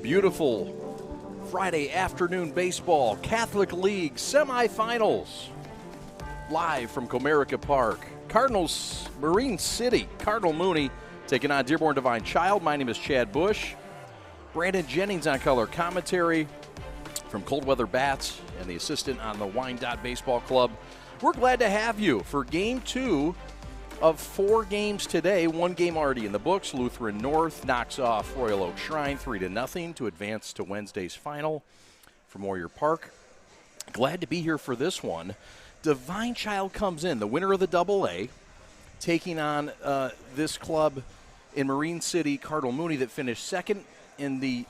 Beautiful Friday afternoon baseball, Catholic League semifinals. Live from Comerica Park. Cardinals, Marine City, Cardinal Mooney taking on Dearborn Divine Child. My name is Chad Bush. Brandon Jennings on color commentary from Cold Weather Bats and the assistant on the Wyandotte Baseball Club. We're glad to have you for Game 2 of 4 games today. 1 game already in the books. Lutheran North knocks off Royal Oak Shrine 3-0 to advance to Wednesday's final from Warrior Park. Glad to be here for this one. Divine Child comes in, the winner of the AA, taking on this club in Marine City, Cardinal Mooney, that finished second in the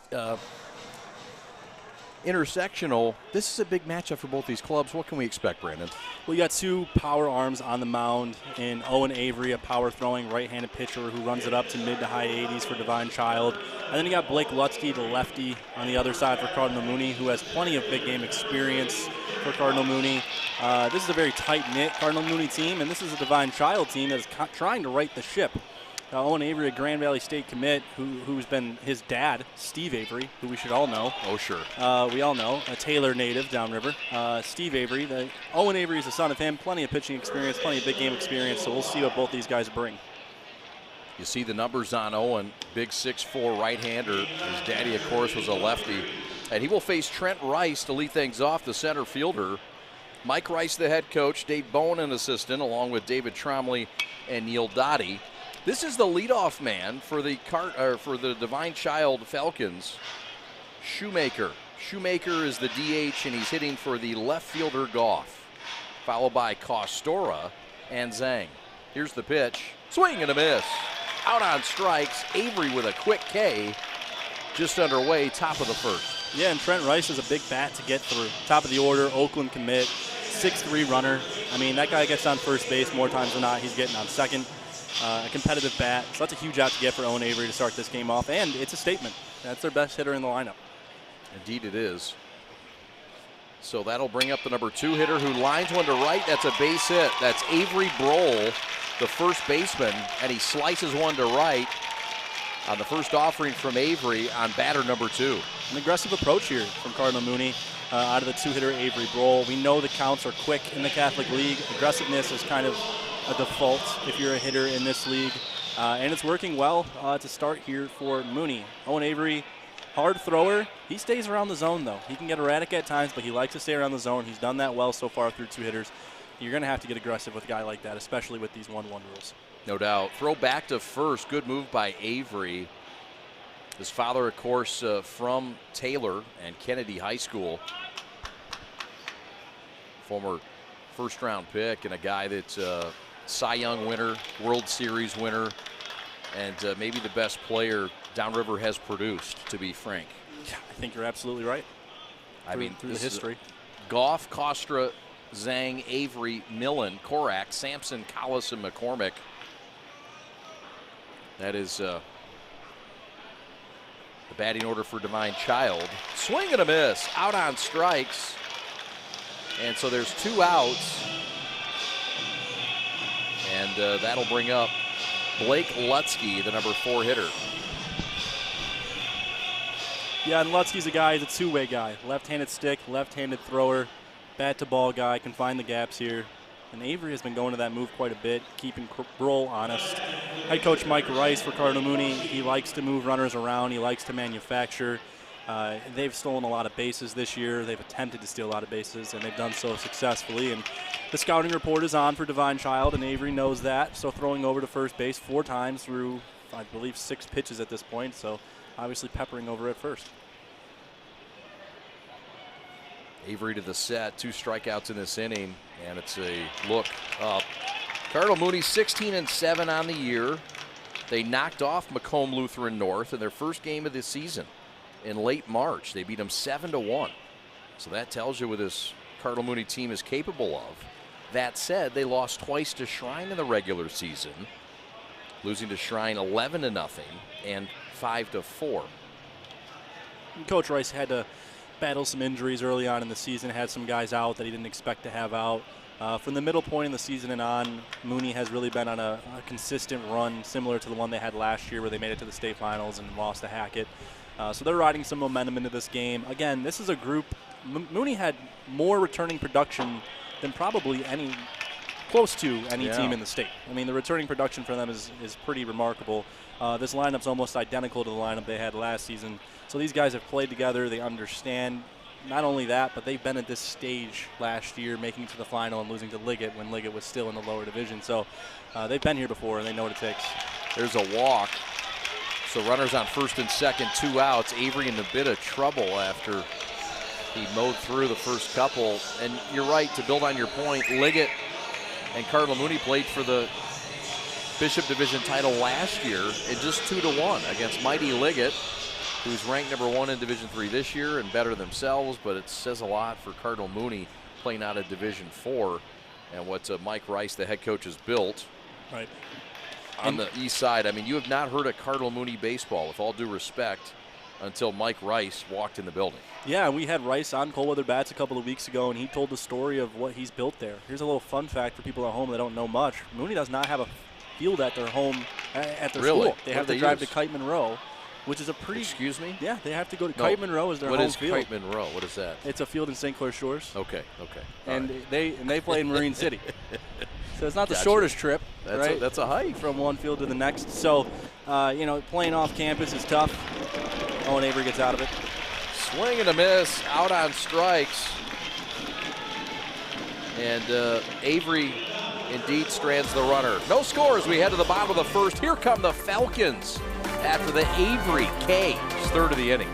intersectional. This is a big matchup for both these clubs. What can we expect, Brandon? Well, you got 2 power arms on the mound in Owen Avery, a power-throwing right-handed pitcher who runs it up to mid to high 80s for Divine Child. And then you got Blake Lutzke, the lefty, on the other side for Cardinal Mooney, who has plenty of big game experience for Cardinal Mooney. This is a very tight-knit Cardinal Mooney team, and this is a Divine Child team that is trying to right the ship. Owen Avery, a Grand Valley State commit, who's been his dad, Steve Avery, who we should all know. Oh, sure. We all know, a Taylor native downriver. Steve Avery, Owen Avery is the son of him, plenty of pitching experience, plenty of big game experience, so we'll see what both these guys bring. You see the numbers on Owen, big 6'4" right-hander. His daddy, of course, was a lefty. And he will face Trent Rice to lead things off, the center fielder. Mike Rice, the head coach, Dave Bowen, an assistant, along with David Tromley and Neil Dottie. This is the leadoff man for the Divine Child Falcons, Shoemaker. Shoemaker is the DH, and he's hitting for the left fielder Goff, followed by Kostora and Zhang. Here's the pitch. Swing and a miss. Out on strikes. Avery with a quick K. Just underway, top of the first. Yeah, and Trent Rice is a big bat to get through. Top of the order, Oakland commit, 6'3" runner. I mean, that guy gets on first base more times than not. He's getting on second. A competitive bat. So that's a huge out to get for Owen Avery to start this game off. And it's a statement. That's their best hitter in the lineup. Indeed it is. So that'll bring up the number 2 hitter who lines one to right. That's a base hit. That's Avery Brohl, the first baseman, and he slices one to right on the first offering from Avery on batter number 2. An aggressive approach here from Cardinal Mooney out of the 2-hitter Avery Brohl. We know the counts are quick in the Catholic League. Aggressiveness is kind of a default if you're a hitter in this league. And it's working well to start here for Mooney. Owen Avery, hard thrower. He stays around the zone, though. He can get erratic at times, but he likes to stay around the zone. He's done that well so far through 2 hitters. You're going to have to get aggressive with a guy like that, especially with these 1-1 rules. No doubt. Throw back to first. Good move by Avery. His father, of course, from Taylor and Kennedy High School. Former first-round pick and a guy that's Cy Young winner, World Series winner, and maybe the best player Downriver has produced, to be frank. Yeah, I think you're absolutely right. I mean, through the history. Goff, Kostra, Zhang, Avery, Millen, Korak, Sampson, Collis, and McCormick. That is the batting order for Divine Child. Swing and a miss, out on strikes. And so there's 2 outs. And that'll bring up Blake Lutzke, the number 4 hitter. Yeah, and Lutzke's a guy, he's a two-way guy. Left-handed stick, left-handed thrower, bat-to-ball guy, can find the gaps here. And Avery has been going to that move quite a bit, keeping Brohl honest. Head coach Mike Rice for Cardinal Mooney, he likes to move runners around, he likes to manufacture. They've stolen a lot of bases this year. They've attempted to steal a lot of bases, and they've done so successfully. And the scouting report is on for Divine Child, and Avery knows that. So throwing over to first base 4 times through, I believe, 6 pitches at this point. So obviously peppering over at first. Avery to the set, 2 strikeouts in this inning, and it's a look up. Cardinal Mooney 16-7 on the year. They knocked off Macomb Lutheran North in their first game of the season in late March. They beat them 7-1. So that tells you what this Cardinal Mooney team is capable of. That said, they lost twice to Shrine in the regular season, losing to Shrine 11-0 and 5-4. Coach Rice had to battle some injuries early on in the season, had some guys out that he didn't expect to have out. From the middle point in the season and on, Mooney has really been on a consistent run similar to the one they had last year where they made it to the state finals and lost to Hackett. So they're riding some momentum into this game. Again, this is a group. Mooney had more returning production than probably close to any team in the state. I mean, the returning production for them is pretty remarkable. This lineup's almost identical to the lineup they had last season. So these guys have played together. They understand not only that, but they've been at this stage last year, making it to the final and losing to Liggett when Liggett was still in the lower division. So they've been here before, and they know what it takes. There's a walk. So runners on first and second, 2 outs. Avery in a bit of trouble after he mowed through the first couple. And you're right, to build on your point, Liggett and Cardinal Mooney played for the Bishop Division title last year in just 2-1 against mighty Liggett, who's ranked number 1 in Division III this year and better themselves, but it says a lot for Cardinal Mooney playing out of Division IV and what Mike Rice, the head coach, has built. Right. On the east side, I mean, you have not heard of Cardinal Mooney baseball, with all due respect, until Mike Rice walked in the building. Yeah, we had Rice on Cold Weather Bats a couple of weeks ago, and he told the story of what he's built there. Here's a little fun fact for people at home that don't know much. Mooney does not have a field at their home, at their school. They have to drive to Kite Monroe, which is a pretty... Excuse me? Yeah, they have to go to Kite Monroe as their home field. What is Kite Monroe? What is that? It's a field in St. Clair Shores. Okay. And they play in Marine City. So it's not the shortest trip, right? That's a hike. From one field to the next. So, playing off campus is tough. Owen Avery gets out of it. Swing and a miss, out on strikes. And Avery indeed strands the runner. No score as we head to the bottom of the first. Here come the Falcons after the Avery K's third of the inning.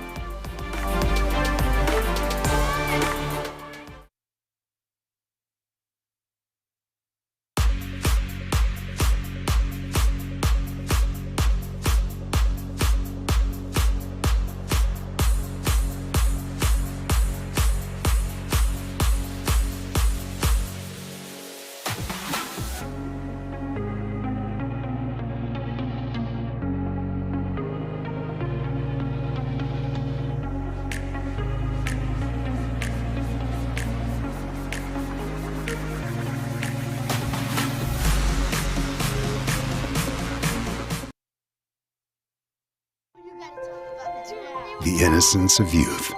The innocence of youth.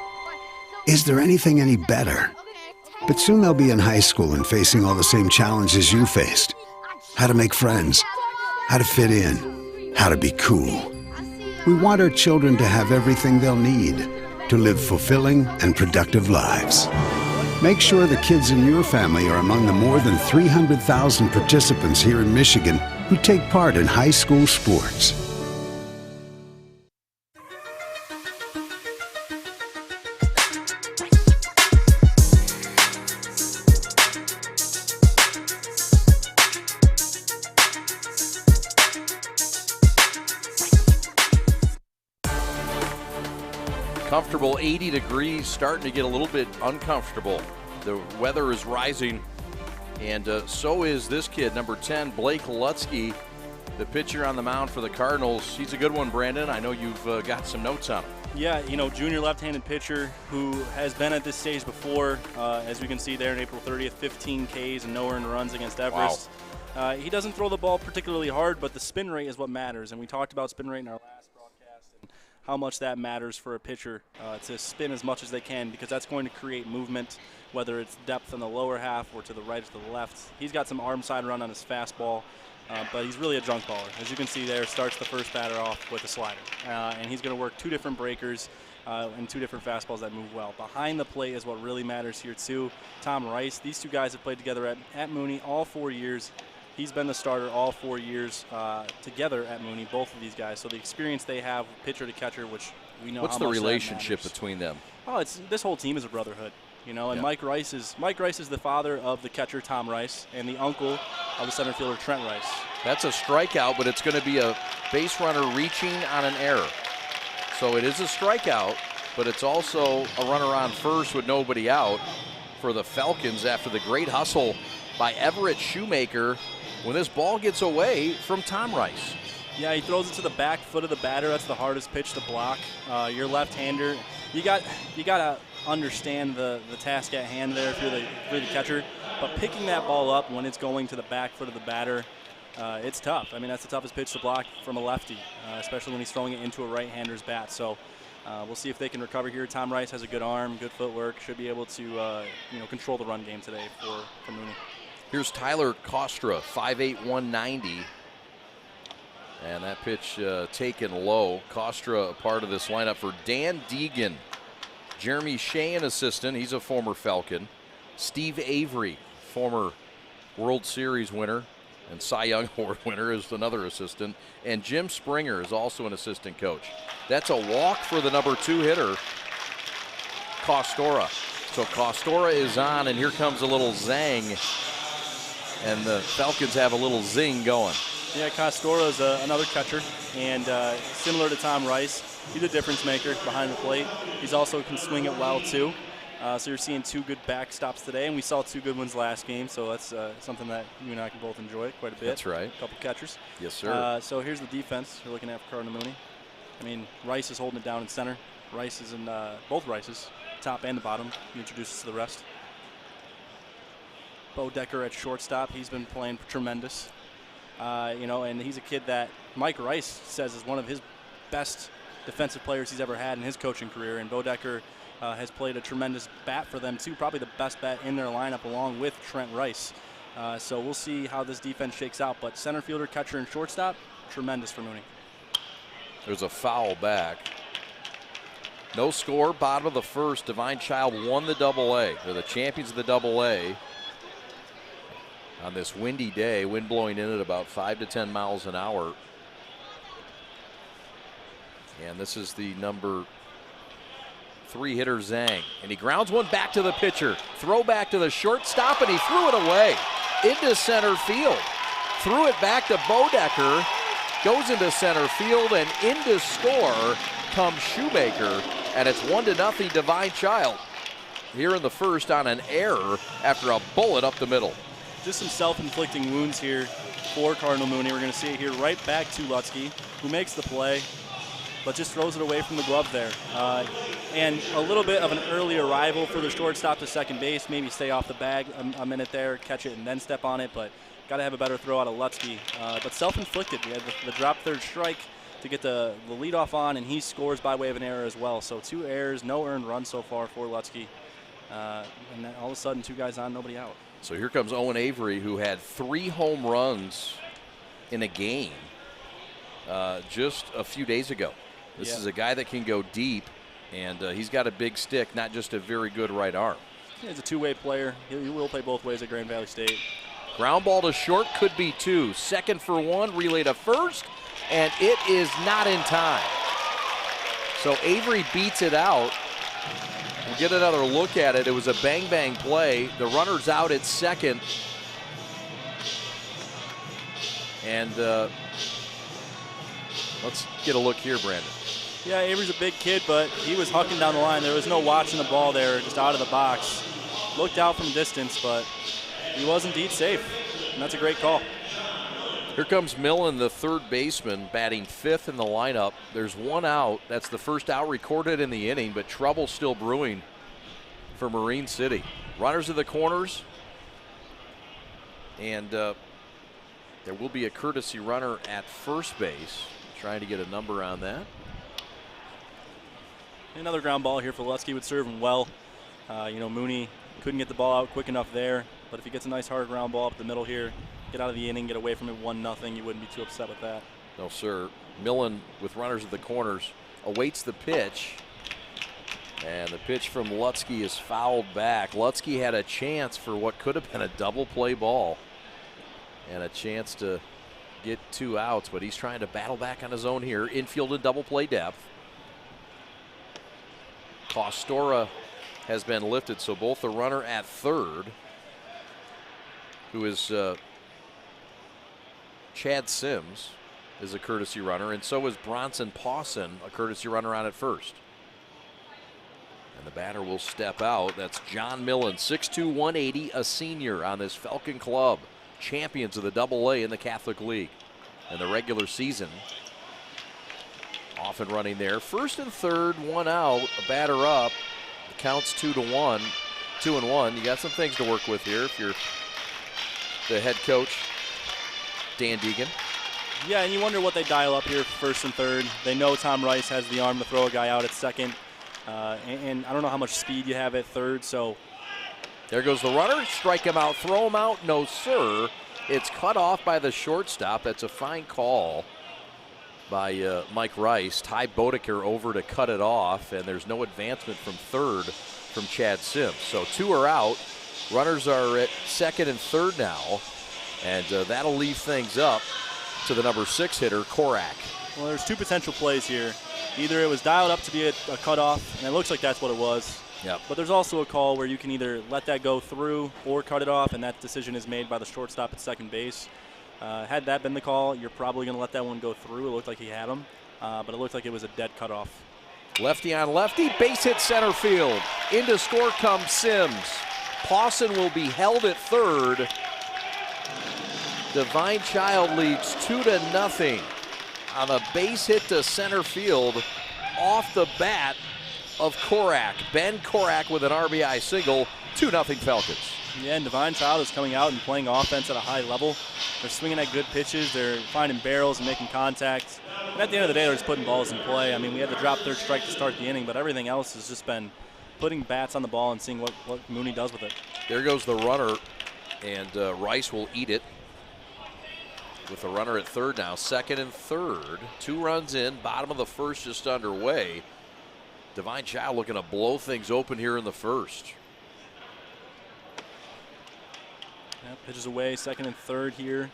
Is there anything any better? But soon they'll be in high school and facing all the same challenges you faced. How to make friends, how to fit in, how to be cool. We want our children to have everything they'll need to live fulfilling and productive lives. Make sure the kids in your family are among the more than 300,000 participants here in Michigan who take part in high school sports. Comfortable 80 degrees, starting to get a little bit uncomfortable. The weather is rising, and so is this kid, number 10, Blake Lutsky, the pitcher on the mound for the Cardinals. He's a good one, Brandon. I know you've got some notes on him. Yeah, junior left-handed pitcher who has been at this stage before. As we can see there on April 30th, 15 Ks and no earned runs against Everest. Wow. He doesn't throw the ball particularly hard, but the spin rate is what matters, and we talked about spin rate in our last broadcast and how much that matters for a pitcher to spin as much as they can, because that's going to create movement, whether it's depth in the lower half or to the right or to the left. He's got some arm side run on his fastball, but he's really a junk baller. As you can see there, starts the first batter off with a slider. And he's going to work 2 different breakers and 2 different fastballs that move well. Behind the plate is what really matters here too. Tom Rice, these 2 guys have played together at Mooney all 4 years. He's been the starter all 4 years together at Mooney, both of these guys. So the experience they have, pitcher to catcher, which we know What's how much the relationship that matters. between them? Oh, this whole team is a brotherhood, and Yeah. Mike Rice is the father of the catcher Tom Rice and the uncle of the center fielder Trent Rice. That's a strikeout, but it's going to be a base runner reaching on an error. So it is a strikeout, but it's also a runner on first with nobody out for the Falcons after the great hustle by Everett Shoemaker when this ball gets away from Tom Rice. Yeah, he throws it to the back foot of the batter. That's the hardest pitch to block. You're left-hander. You got to understand the task at hand there if you're the catcher. But picking that ball up when it's going to the back foot of the batter, it's tough. I mean, that's the toughest pitch to block from a lefty, especially when he's throwing it into a right-hander's bat. So we'll see if they can recover here. Tom Rice has a good arm, good footwork, should be able to control the run game today for Mooney. Here's Tyler Kostra, 5'8", 190. And that pitch taken low. Kostra a part of this lineup for Dan Deegan. Jeremy Shea, an assistant. He's a former Falcon. Steve Avery, former World Series winner and Cy Young Award winner, is another assistant. And Jim Springer is also an assistant coach. That's a walk for the number 2 hitter, Kostora. So Kostora is on, and here comes a little zang. And the Falcons have a little zing going. Yeah, Kostora is another catcher, and similar to Tom Rice, he's a difference maker behind the plate. He's also can swing it well, too. So you're seeing 2 good backstops today, and we saw 2 good ones last game, so that's something that you and I can both enjoy quite a bit. That's right. A couple catchers. Yes, sir. So here's the defense we're looking at for Cardinal Mooney. I mean, Rice is holding it down in center. Rice is in both Rices, top and the bottom. He introduces to the rest. Bo Decker at shortstop. He's been playing tremendous. And he's a kid that Mike Rice says is one of his best defensive players he's ever had in his coaching career. And Bo Decker has played a tremendous bat for them, too. Probably the best bat in their lineup along with Trent Rice. So we'll see how this defense shakes out. But center fielder, catcher, and shortstop, tremendous for Mooney. There's a foul back. No score, bottom of the first. Divine Child won the AA. They're the champions of the AA. On this windy day, wind blowing in at about 5 to 10 miles an hour. And this is the number 3 hitter, Zhang. And he grounds one back to the pitcher. Throw back to the shortstop, and he threw it away into center field. Threw it back to Bodecker. Goes into center field, and in to score comes Shoemaker. And it's 1-0 Divine Child here in the first on an error after a bullet up the middle. Just some self-inflicting wounds here for Cardinal Mooney. We're going to see it here right back to Lutzke, who makes the play, but just throws it away from the glove there. And a little bit of an early arrival for the shortstop to second base, maybe stay off the bag a minute there, catch it, and then step on it, but got to have a better throw out of Lutzke. But self-inflicted. We had the drop third strike to get the leadoff on, and he scores by way of an error as well. So 2 errors, no earned run so far for Lutzke. And then all of a sudden, 2 guys on, nobody out. So here comes Owen Avery, who had 3 home runs in a game just a few days ago. This is a guy that can go deep, and he's got a big stick, not just a very good right arm. He's a 2-way player. He will play both ways at Grand Valley State. Ground ball to short, could be 2. Second for 1, relay to first, and it is not in time. So Avery beats it out. We'll get another look at it. It was a bang-bang play. The runner's out at second. And let's get a look here, Brandon. Yeah, Avery's a big kid, but he was hucking down the line. There was no watching the ball there, just out of the box. Looked out from distance, but he was indeed safe, and that's a great call. Here comes Millen, the third baseman, batting 5th in the lineup. There's 1 out. That's the first out recorded in the inning, but trouble still brewing for Marine City. Runners at the corners, and there will be a courtesy runner at first base. Trying to get a number on that. Another ground ball here for Lutzke would serve him well. Mooney couldn't get the ball out quick enough there, but if he gets a nice hard ground ball up the middle here, get out of the inning, get away from it 1-0, you wouldn't be too upset with that. No, sir. Millen, with runners at the corners, awaits the pitch. And the pitch from Lutzke is fouled back. Lutzke had a chance for what could have been a double play ball and a chance to get 2 outs, but he's trying to battle back on his own here. Infield and double play depth. Kostora has been lifted, so both the runner at third, who is Chad Sims, is a courtesy runner, and so is Bronson Pawson, a courtesy runner on at first. And the batter will step out. That's John Millen, 6'2", 180, a senior on this Falcon club. Champions of the AA in the Catholic League in the regular season. Off and running there. First and third, 1 out, a batter up. The count's 2-1. 2-1. You got some things to work with here if you're the head coach, Dan Deegan. Yeah, and you wonder what they dial up here for first and third. They know Tom Rice has the arm to throw a guy out at second. And I don't know how much speed you have at third, so. There goes the runner. Strike him out, throw him out. No, sir. It's cut off by the shortstop. That's a fine call by Mike Rice. Ty Bodeker over to cut it off, and there's no advancement from third from Chad Sims. So 2 are out. Runners are at second and third now, and that'll leave things up to the number 6 hitter, Korak. Well, there's 2 potential plays here. Either it was dialed up to be a cutoff, and it looks like that's what it was. Yep. But there's also a call where you can either let that go through or cut it off, and that decision is made by the shortstop at second base. Had that been the call, you're probably going to let that one go through. It looked like he had him, but it looked like it was a dead cutoff. Lefty on lefty, base hit center field. Into score comes Sims. Pawson will be held at third. Divine Child leads 2-0 on a base hit to center field off the bat of Korak. Ben Korak with an RBI single, 2-0 Falcons. Yeah, and Divine Child is coming out and playing offense at a high level. They're swinging at good pitches. They're finding barrels and making contact. And at the end of the day, they're just putting balls in play. I mean, we had to drop third strike to start the inning, but everything else has just been putting bats on the ball and seeing what Mooney does with it. There goes the runner, and Rice will eat it. With the runner at third now, second and third. 2 runs in, bottom of the first just underway. Divine Child looking to blow things open here in the first. Yeah, pitches away, second and third here.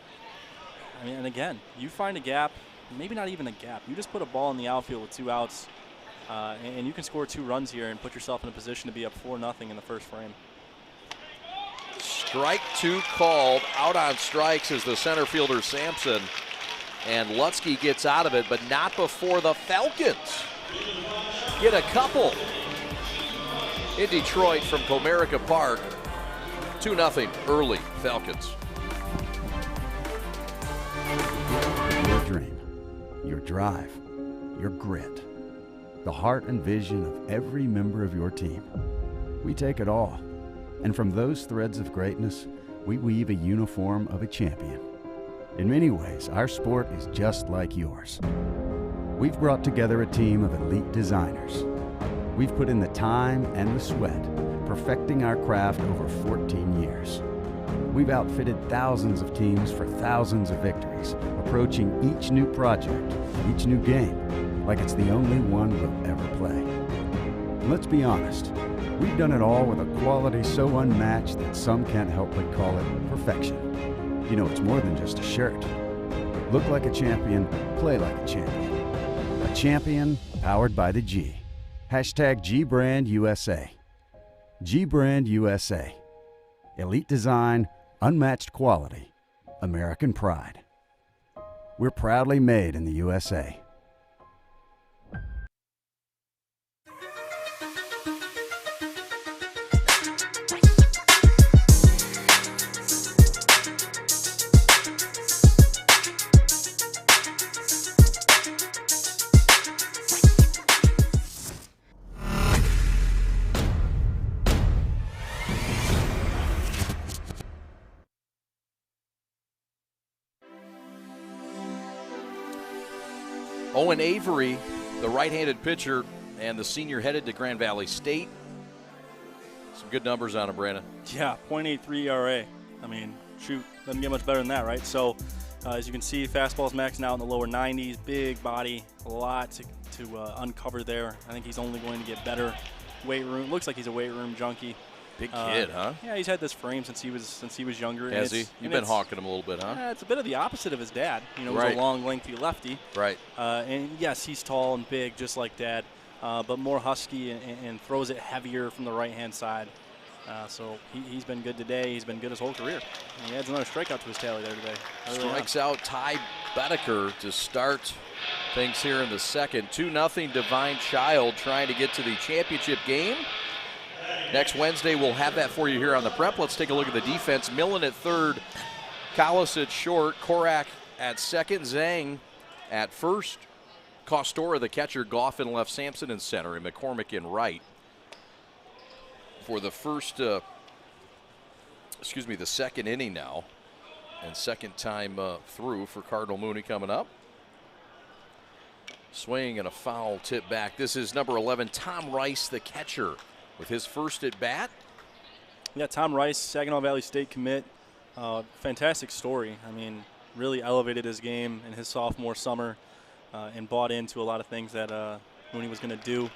I mean, and again, you find a gap, maybe not even a gap. You just put a ball in the outfield with 2 outs, and you can score 2 runs here and put yourself in a position to be up 4-0 in the first frame. Strike 2 called. Out on strikes is the center fielder Sampson. And Lutzke gets out of it, but not before the Falcons get a couple in Detroit from Comerica Park. 2-0 early Falcons. Your dream, your drive, your grit, the heart and vision of every member of your team. We take it all. And from those threads of greatness, we weave a uniform of a champion. In many ways, our sport is just like yours. We've brought together a team of elite designers. We've put in the time and the sweat, perfecting our craft over 14 years. We've outfitted thousands of teams for thousands of victories, approaching each new project, each new game, like it's the only one we'll ever play. And let's be honest, we've done it all with a quality so unmatched that some can't help but call it perfection. You know, it's more than just a shirt. Look like a champion, play like a champion. A champion powered by the G. Hashtag GBrandUSA. GBrandUSA. Elite design, unmatched quality, American pride. We're proudly made in the USA. Owen Avery, the right-handed pitcher, and the senior headed to Grand Valley State. Some good numbers on him, Brandon. Yeah, .83 ERA. I mean, shoot, doesn't get much better than that, right? So, as you can see, fastball's maxing out in the lower 90s, big body, a lot to uncover there. I think he's only going to get better. Weight room, looks like he's a weight room junkie. Big kid, huh? Yeah, he's had this frame since he was younger. Has he? You've been hawking him a little bit, huh? Yeah, it's a bit of the opposite of his dad. You know, right. He's a long, lengthy lefty. Right. And yes, he's tall and big, just like Dad, but more husky and throws it heavier from the right-hand side. So he's been good today. He's been good his whole career. And he adds another strikeout to his tally there today. Strikes out Ty Bodeker to start things here in the second. 2-0 Divine Child trying to get to the championship game. Next Wednesday, we'll have that for you here on the Prep. Let's take a look at the defense. Millen at third, Collis at short, Korak at second, Zhang at first, Kostora, the catcher, Goff in left, Sampson in center, and McCormick in right for the the second inning now. And second time through for Cardinal Mooney coming up. Swing and a foul tip back. This is number 11, Tom Rice, the catcher, with his first at bat. Yeah, Tom Rice, Saginaw Valley State commit. Fantastic story. I mean, really elevated his game in his sophomore summer and bought into a lot of things that Mooney was going to do.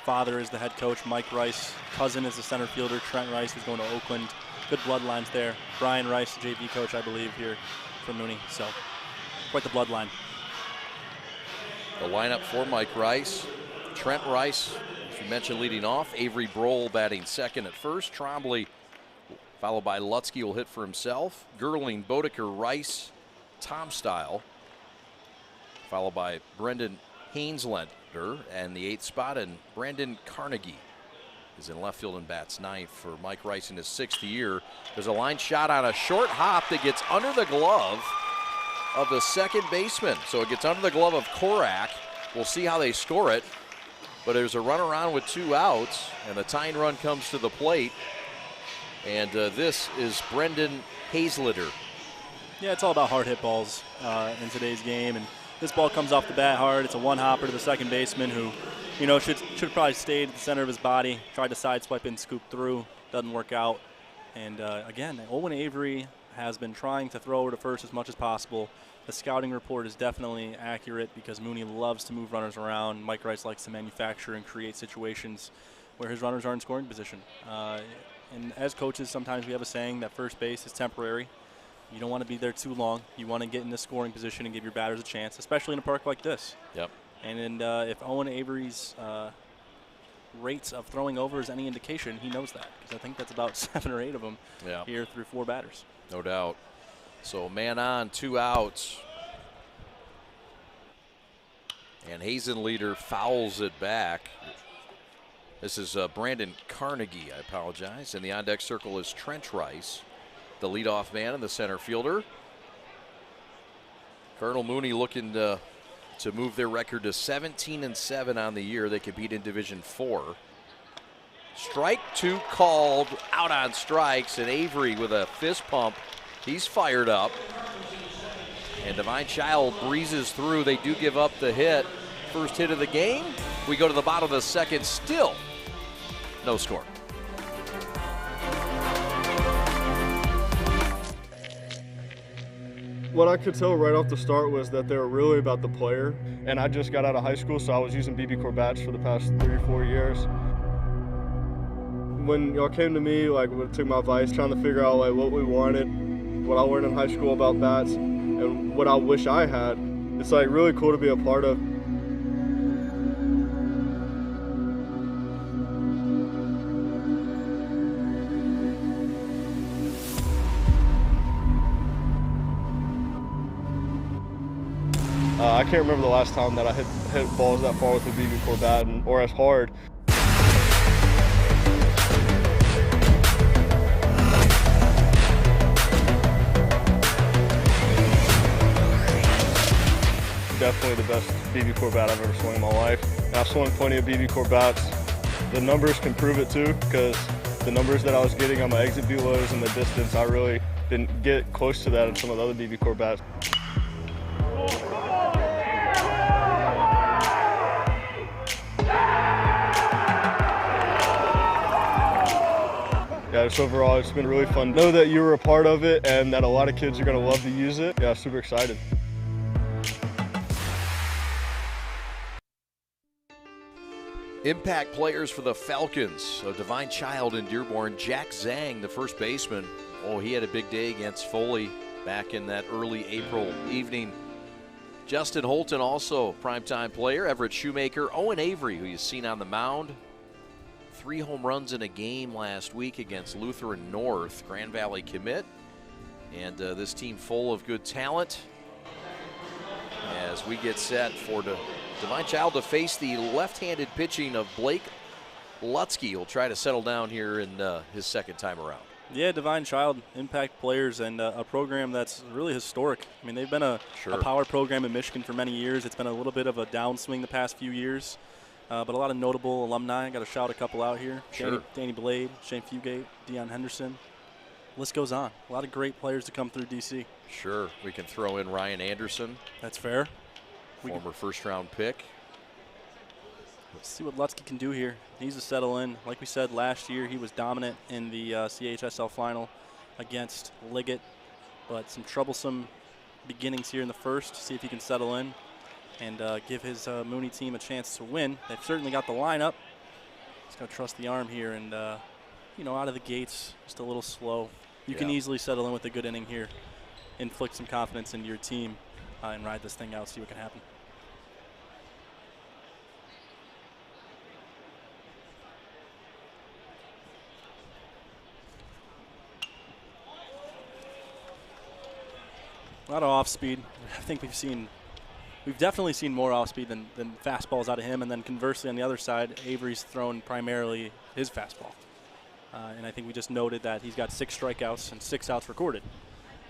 Father is the head coach, Mike Rice. Cousin is the center fielder, Trent Rice, who's going to Oakland. Good bloodlines there. Brian Rice, the JV coach, I believe, here for Mooney. So, quite the bloodline. The lineup for Mike Rice. Trent Rice, as you mentioned, leading off. Avery Brohl batting second at first. Trombley, followed by Lutzke, will hit for himself. Gerling, Bodeker, Rice, Tom Style, followed by Brendan Hainslender and the 8th spot, and Brandon Carnegie is in left field and bats ninth for Mike Rice in his 6th year. There's a line shot on a short hop that gets under the glove of the second baseman. So it gets under the glove of Korak. We'll see how they score it. But there's a run around with 2 outs, and the tying run comes to the plate. And this is Brendan Hainslender. Yeah, it's all about hard hit balls in today's game. And this ball comes off the bat hard. It's a one-hopper to the second baseman who, should probably stay at the center of his body. Tried to sideswipe and scoop through. Doesn't work out. And again, Owen Avery has been trying to throw over to first as much as possible. The scouting report is definitely accurate because Mooney loves to move runners around. Mike Rice likes to manufacture and create situations where his runners are in scoring position. And as coaches, sometimes we have a saying that first base is temporary. You don't want to be there too long. You want to get in the scoring position and give your batters a chance, especially in a park like this. Yep. And if Owen Avery's rates of throwing over is any indication, he knows that, because I think that's about 7 or 8 of them here through 4 batters. No doubt. So man on, 2 outs. And Hazenleader fouls it back. This is Brandon Carnegie, I apologize. And the on-deck circle is Trent Rice, the leadoff man and the center fielder. Cardinal Mooney looking to move their record to 17-7 on the year. They compete in Division 4. Strike 2 called, out on strikes, and Avery with a fist pump. He's fired up. And Divine Child breezes through. They do give up the hit. First hit of the game. We go to the bottom of the second, still no score. What I could tell right off the start was that they were really about the player. And I just got out of high school, so I was using BB Corps bats for the past 3 or 4 years. When y'all came to me, took my advice, trying to figure out what we wanted, what I learned in high school about bats, and what I wish I had, it's really cool to be a part of. I can't remember the last time that I hit balls that far with a BB Corps bat or as hard. Definitely the best BB Corps bat I've ever swung in my life. And I've swung plenty of BB Corps bats. The numbers can prove it too, because the numbers that I was getting on my exit velos and the distance, I really didn't get close to that in some of the other BB Corps bats. Yeah, just overall, it's been really fun. Know that you were a part of it and that a lot of kids are going to love to use it. Yeah, super excited. Impact players for the Falcons. So Divine Child in Dearborn. Jack Zhang, the first baseman. Oh, he had a big day against Foley back in that early April evening. Justin Holton, also primetime player. Everett Shoemaker. Owen Avery, who you've seen on the mound. 3 home runs in a game last week against Lutheran North. Grand Valley commit. And this team full of good talent as we get set for Divine Child to face the left-handed pitching of Blake Lutzke. He'll try to settle down here in his second time around. Yeah, Divine Child, impact players, and a program that's really historic. I mean, they've been a power program in Michigan for many years. It's been a little bit of a downswing the past few years. but a lot of notable alumni. Got to shout a couple out here. Sure. Danny Blade, Shane Fugate, Deion Henderson. List goes on. A lot of great players to come through DC. Sure. We can throw in Ryan Anderson. That's fair. Former first-round pick. Let's see what Lutzke can do here. He needs to settle in. Like we said, last year he was dominant in the CHSL final against Liggett, but some troublesome beginnings here in the first. See if he can settle in and give his Mooney team a chance to win. They've certainly got the lineup. Just got to trust the arm here and, out of the gates, just a little slow. You can easily settle in with a good inning here, inflict some confidence into your team, and ride this thing out, see what can happen. A lot of off speed. I think we've definitely seen more off speed than fastballs out of him. And then conversely, on the other side, Avery's thrown primarily his fastball. And I think we just noted that he's got 6 strikeouts and 6 outs recorded.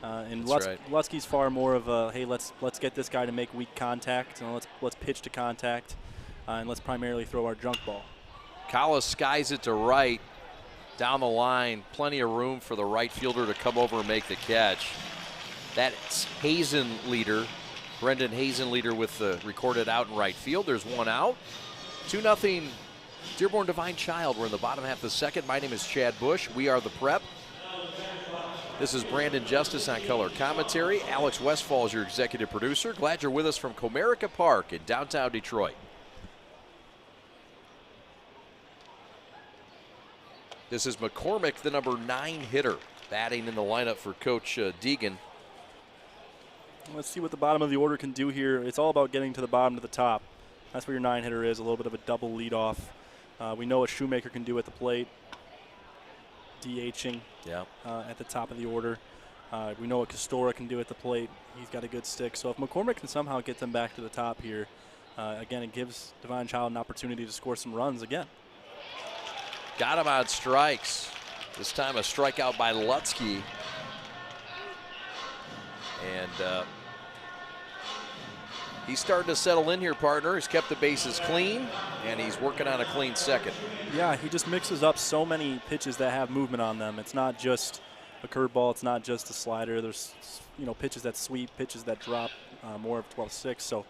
And Lutzke's far more of a, hey, let's get this guy to make weak contact, and let's pitch to contact, and let's primarily throw our junk ball. Collis skies it to right, down the line. Plenty of room for the right fielder to come over and make the catch. That's Hazen-Leader, Brendan Hazen-Leader with the recorded out in right field. There's 1 out. 2-0 Dearborn Divine Child. We're in the bottom half of the second. My name is Chad Bush. We are the Prep. This is Brandon Justice on color commentary. Alex Westfall is your executive producer. Glad you're with us from Comerica Park in downtown Detroit. This is McCormick, the number 9 hitter, batting in the lineup for Coach Deegan. Let's see what the bottom of the order can do here. It's all about getting to the bottom to the top. That's where your 9 hitter is, a little bit of a double leadoff. We know what Shoemaker can do at the plate, DHing at the top of the order. We know what Castora can do at the plate. He's got a good stick. So if McCormick can somehow get them back to the top here, again, it gives Divine Child an opportunity to score some runs again. Got him on strikes. This time a strikeout by Lutzke. And he's starting to settle in here, partner. He's kept the bases clean, and he's working on a clean second. Yeah, he just mixes up so many pitches that have movement on them. It's not just a curveball. It's not just a slider. There's, pitches that sweep, pitches that drop, more of 12-6. So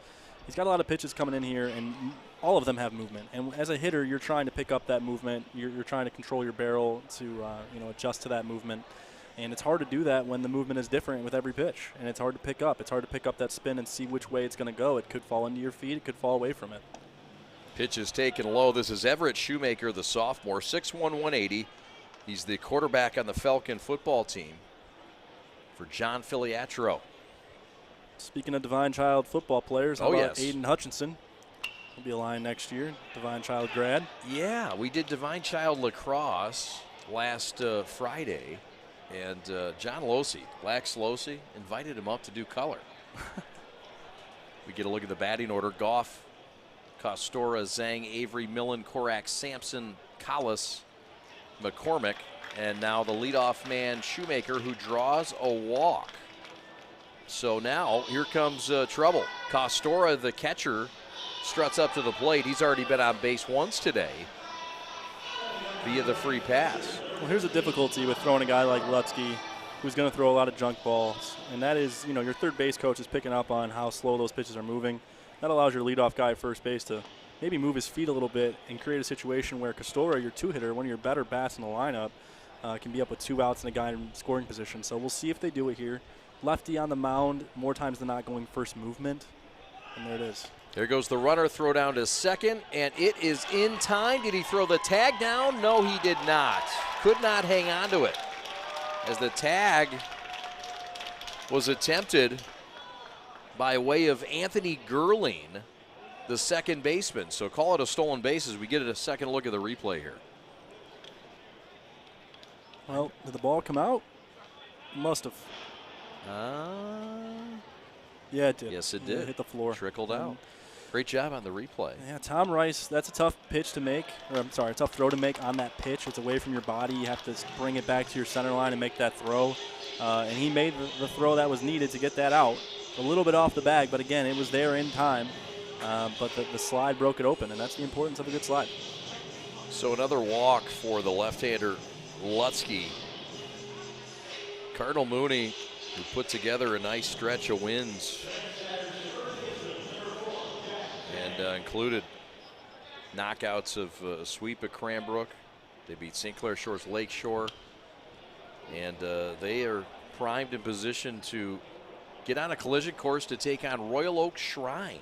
he's got a lot of pitches coming in here, and all of them have movement. And as a hitter, you're trying to pick up that movement. You're trying to control your barrel to, adjust to that movement. And it's hard to do that when the movement is different with every pitch. And it's hard to pick up. It's hard to pick up that spin and see which way it's going to go. It could fall into your feet. It could fall away from it. Pitch is taken low. This is Everett Shoemaker, the sophomore, 6'1", 180. He's the quarterback on the Falcon football team for John Filiatro. Speaking of Divine Child football players, how about yes. Aiden Hutchinson? He'll be a Lion next year, Divine Child grad. Yeah, we did Divine Child lacrosse last Friday. And John Losey, Lax Losey, invited him up to do color. We get a look at the batting order. Goff, Costora, Zhang, Avery, Millen, Korak, Sampson, Collis, McCormick, and now the leadoff man, Shoemaker, who draws a walk. So now here comes trouble. Costora, the catcher, struts up to the plate. He's already been on base once today via the free pass. Well, here's a difficulty with throwing a guy like Lutzke, who's going to throw a lot of junk balls, and that is, your third base coach is picking up on how slow those pitches are moving. That allows your leadoff guy at first base to maybe move his feet a little bit and create a situation where Castora, your 2-hitter, one of your better bats in the lineup, can be up with 2 outs and a guy in scoring position. So we'll see if they do it here. Lefty on the mound, more times than not going first movement, and there it is. There goes the runner, throw down to second, and it is in time. Did he throw the tag down? No, he did not. Could not hang on to it, as the tag was attempted by way of Anthony Gerling, the second baseman. So call it a stolen base as we get a second look at the replay here. Well, did the ball come out? Must have. Yeah, it did. Yes, it did. It hit the floor. Trickled out. Great job on the replay. Yeah, Tom Rice, that's a tough pitch to make, or I'm sorry, a tough throw to make on that pitch. It's away from your body. You have to bring it back to your center line and make that throw. And he made the throw that was needed to get that out. A little bit off the bag, but again, it was there in time. but the slide broke it open, and that's the importance of a good slide. So another walk for the left-hander Lutzke. Cardinal Mooney, who put together a nice stretch of wins and included knockouts of a sweep at Cranbrook. They beat St. Clair Shores Lakeshore, and they are primed in position to get on a collision course to take on Royal Oak Shrine.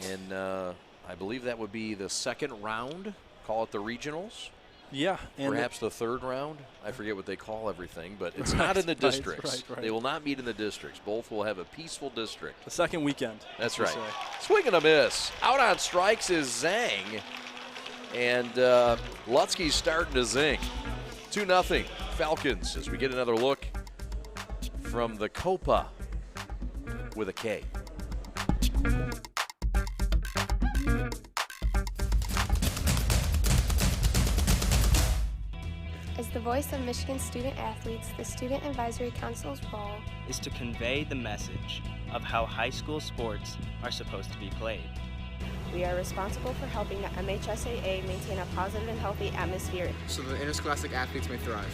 And I believe that would be the second round, call it the regionals. Yeah. And perhaps the third round. I forget what they call everything, but it's not in the districts. Right. They will not meet in the districts. Both will have a peaceful district. The second weekend. That's right. Swing and a miss. Out on strikes is Zhang. And Lutzke's starting to zing. 2-0 Falcons as we get another look from the Copa with a K. As the voice of Michigan student athletes, the Student Advisory Council's role is to convey the message of how high school sports are supposed to be played. We are responsible for helping the MHSAA maintain a positive and healthy atmosphere so the interscholastic athletes may thrive.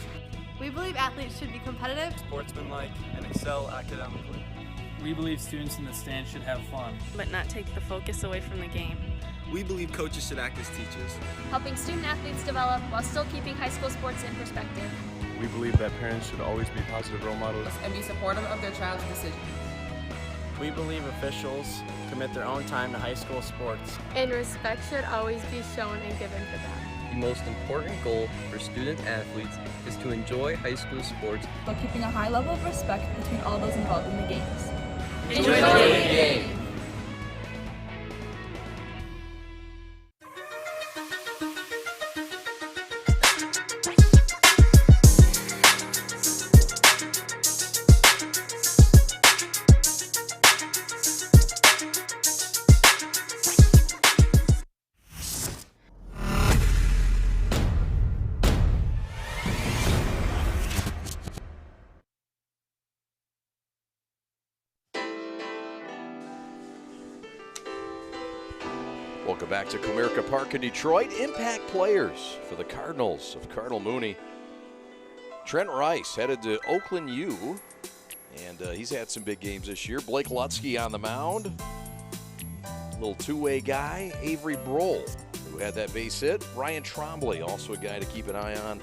We believe athletes should be competitive, sportsmanlike, and excel academically. We believe students in the stands should have fun, but not take the focus away from the game. We believe coaches should act as teachers, helping student athletes develop while still keeping high school sports in perspective. We believe that parents should always be positive role models and be supportive of their child's decision. We believe officials commit their own time to high school sports, and respect should always be shown and given to them. The most important goal for student athletes is to enjoy high school sports while keeping a high level of respect between all those involved in the games. Enjoy the game! Welcome back to Comerica Park in Detroit. Impact players for the Cardinals of Cardinal Mooney. Trent Rice headed to Oakland U, and he's had some big games this year. Blake Lutzke on the mound. Little two-way guy. Avery Broll, who had that base hit. Ryan Trombley, also a guy to keep an eye on.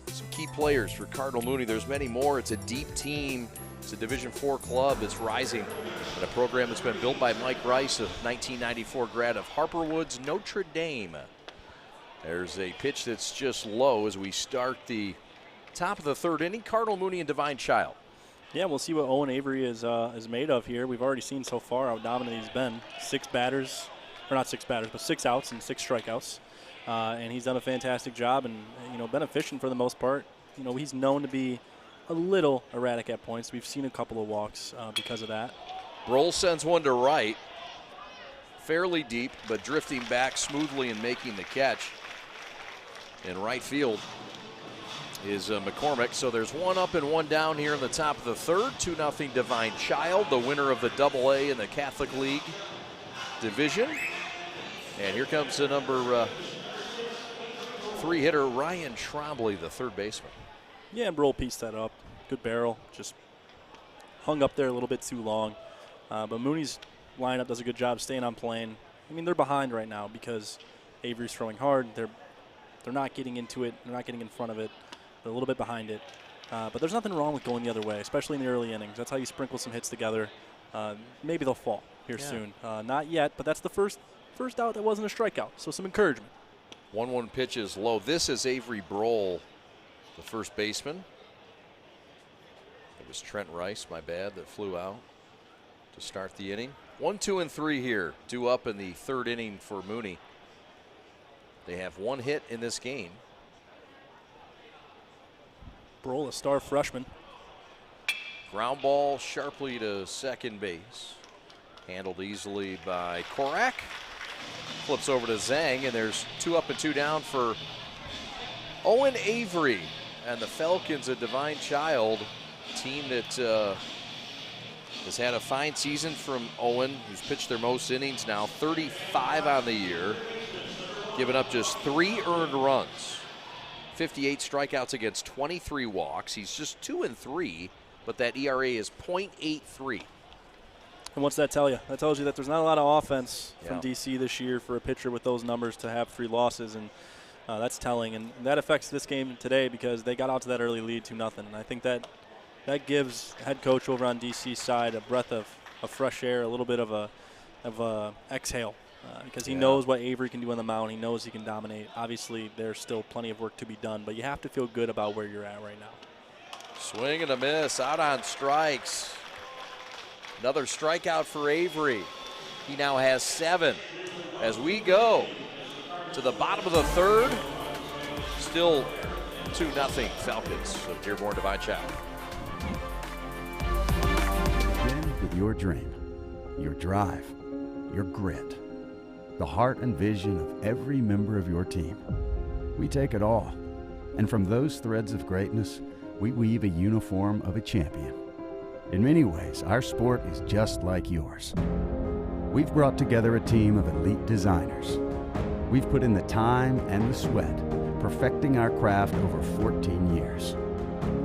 Some key players for Cardinal Mooney. There's many more. It's a deep team. It's a Division IV club that's rising in a program that's been built by Mike Rice, a 1994 grad of Harper Woods, Notre Dame. There's a pitch that's just low as we start the top of the third inning. Cardinal Mooney and Divine Child. Yeah, we'll see what Owen Avery is made of here. We've already seen so far how dominant he's been. 6 batters, or not 6 batters, but 6 outs and 6 strikeouts. And he's done a fantastic job and, been efficient for the most part. He's known to be a little erratic at points. We've seen a couple of walks because of that. Broll sends one to right. Fairly deep, but drifting back smoothly and making the catch. In right field is McCormick. So there's 1 up and 1 down here in the top of the third. 2-0 Divine Child, the winner of the AA in the Catholic League division. And here comes the number 3 hitter, Ryan Trombley, the third baseman. Yeah, and Broll pieced that up. Good barrel, just hung up there a little bit too long. But Mooney's lineup does a good job staying on plane. They're behind right now because Avery's throwing hard. They're not getting into it. They're not getting in front of it. They're a little bit behind it. But there's nothing wrong with going the other way, especially in the early innings. That's how you sprinkle some hits together. Maybe they'll fall here soon. Not yet, but that's the first out that wasn't a strikeout, so some encouragement. 1-1 pitch is low. This is Avery Broll, the first baseman. It was Trent Rice, my bad, that flew out to start the inning. 1, 2, and 3 here. 2 up in the third inning for Mooney. They have 1 hit in this game. Broll, a star freshman. Ground ball sharply to second base. Handled easily by Korak. Flips over to Zhang, and there's 2 up and 2 down for Owen Avery and the Falcons, a Divine Child team that has had a fine season from Owen, who's pitched their most innings now, 35 on the year, giving up just 3 earned runs, 58 strikeouts against 23 walks. He's just 2-3, but that ERA is .83. And what's that tell you? That tells you that there's not a lot of offense from Yeah. DC this year for a pitcher with those numbers to have 3 losses, and that's telling. And that affects this game today because they got out to that early lead 2-0. And I think that gives head coach over on DC's side a breath of fresh air, a little bit of a exhale, because he knows what Avery can do on the mound. He knows he can dominate. Obviously, there's still plenty of work to be done, but you have to feel good about where you're at right now. Swing and a miss, out on strikes. Another strikeout for Avery. He now has 7. As we go to the bottom of the 3rd, still 2-0 Falcons of Dearborn Divine Child. Begin with your dream, your drive, your grit, the heart and vision of every member of your team. We take it all, and from those threads of greatness, we weave a uniform of a champion. In many ways, our sport is just like yours. We've brought together a team of elite designers. We've put in the time and the sweat, perfecting our craft over 14 years.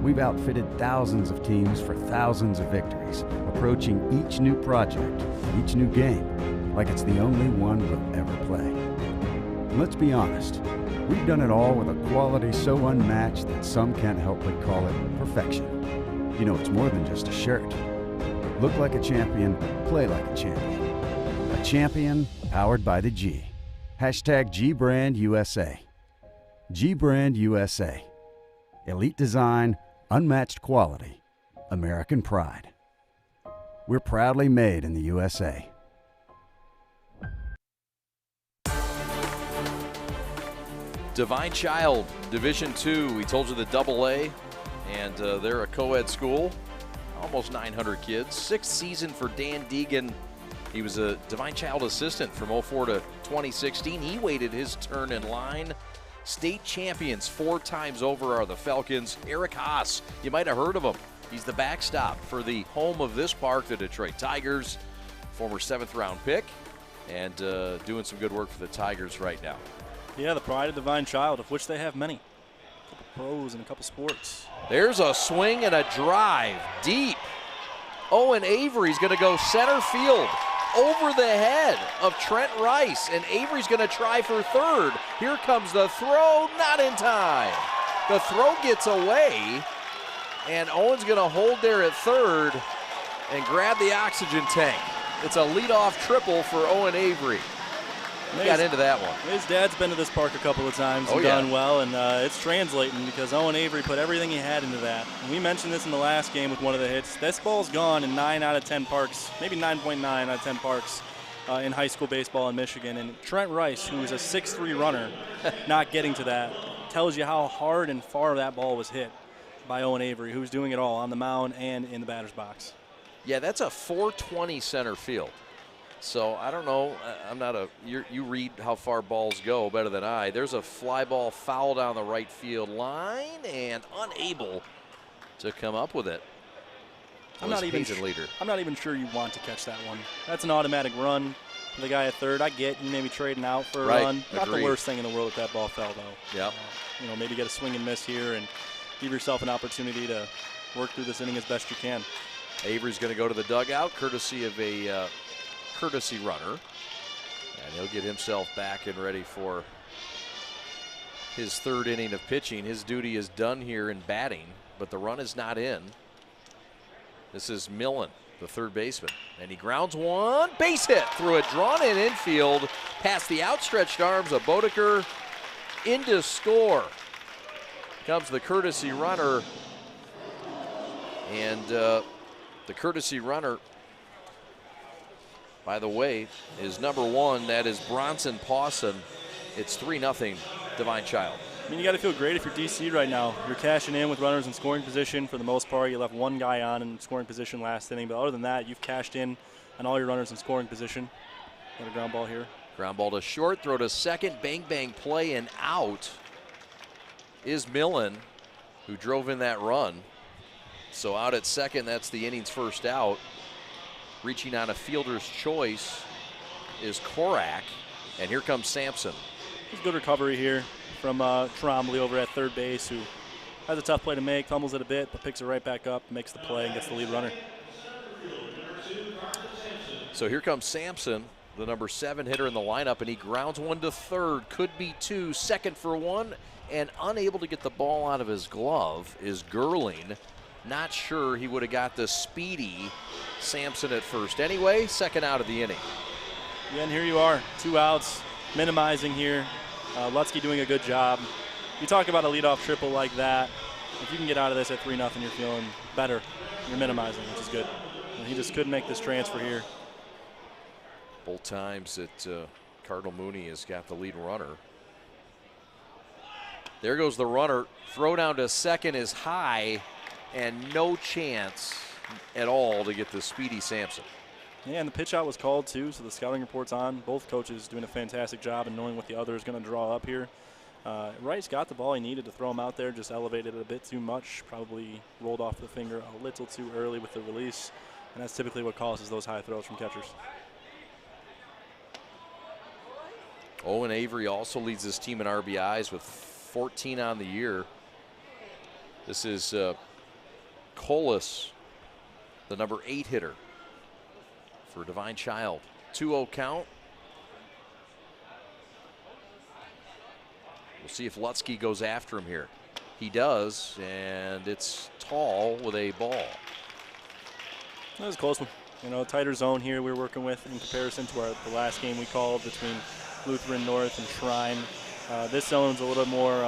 We've outfitted thousands of teams for thousands of victories, approaching each new project, each new game, like it's the only one we'll ever play. And let's be honest, we've done it all with a quality so unmatched that some can't help but call it perfection. You know, it's more than just a shirt. Look like a champion, play like a champion. A champion powered by the G. Hashtag GBrandUSA. GBrandUSA. Elite design, unmatched quality, American pride. We're proudly made in the USA. Divine Child, Division II. We told you the AA, and they're a co-ed school. Almost 900 kids. 6th season for Dan Deegan. He was a Divine Child assistant from 04 to 2016. He waited his turn in line. State champions 4 times over are the Falcons. Eric Haas, you might have heard of him. He's the backstop for the home of this park, the Detroit Tigers. Former 7th round pick, and doing some good work for the Tigers right now. Yeah, the pride of Divine Child, of which they have many. A couple pros and a couple sports. There's a swing and a drive deep. Owen Avery's going to go center field over the head of Trent Rice, and Avery's going to try for 3rd. Here comes the throw, not in time. The throw gets away, and Owen's going to hold there at 3rd and grab the oxygen tank. It's a leadoff triple for Owen Avery. He got into that one. His dad's been to this park a couple of times and done well, and it's translating because Owen Avery put everything he had into that. And we mentioned this in the last game with one of the hits. This ball's gone in 9 out of 10 parks, maybe 9.9 out of 10 parks in high school baseball in Michigan. And Trent Rice, who is a 6'3" runner, not getting to that, tells you how hard and far that ball was hit by Owen Avery, who's doing it all on the mound and in the batter's box. Yeah, that's a 420 center field. So I don't know. I'm not you read how far balls go better than I. There's a fly ball foul down the right field line and unable to come up with it. I'm not even sure you want to catch that one. That's an automatic run for the guy at 3rd. I get you maybe trading out for a run. Not the worst thing in the world that ball fell though. Yeah. Maybe get a swing and miss here and give yourself an opportunity to work through this inning as best you can. Avery's going to go to the dugout courtesy of a courtesy runner, and he'll get himself back and ready for his 3rd inning of pitching. His duty is done here in batting, but the run is not in. This is Millen, the 3rd baseman, and he grounds one, base hit through a drawn-in infield past the outstretched arms of Bodeker into score. Comes the courtesy runner, and the courtesy runner, by the way, is number 1. That is Bronson Pawson. It's 3-0 Divine Child. I mean, you got to feel great if you're DC right now. You're cashing in with runners in scoring position for the most part. You left one guy on in scoring position last inning, but other than that, you've cashed in on all your runners in scoring position. Got a ground ball here. Ground ball to short, throw to 2nd, bang, bang, play, and out is Millen, who drove in that run. So out at 2nd, that's the inning's 1st out. Reaching on a fielder's choice is Korak. And here comes Sampson. It's a good recovery here from Trombley over at third base, who has a tough play to make, fumbles it a bit, but picks it right back up, makes the play, and gets the lead runner. So here comes Sampson, the number 7 hitter in the lineup, and he grounds one to third. Could be 2, second for 1, and unable to get the ball out of his glove is Gerling. Not sure he would have got the speedy Sampson at first. Anyway, second out of the inning. Yeah, and here you are, 2 outs, minimizing here. Lutzke doing a good job. You talk about a leadoff triple like that. If you can get out of this at 3-0, you're feeling better. You're minimizing, which is good. And he just couldn't make this transfer here. Both times that Cardinal Mooney has got the lead runner. There goes the runner. Throw down to second is high, and no chance at all to get the speedy Sampson. Yeah, and the pitch out was called too, so the scouting report's on. Both coaches doing a fantastic job in knowing what the other is going to draw up here. Rice got the ball he needed to throw him out there, just elevated it a bit too much, probably rolled off the finger a little too early with the release, and that's typically what causes those high throws from catchers. Owen Avery also leads this team in RBIs with 14 on the year. This is Colas, the number 8 hitter for Divine Child. 2-0 count. We'll see if Lutzke goes after him here. He does, and it's Tall with a ball. That was a close one. You know, tighter zone here we're working with in comparison to the last game we called between Lutheran North and Shrine. This zone's a little bit more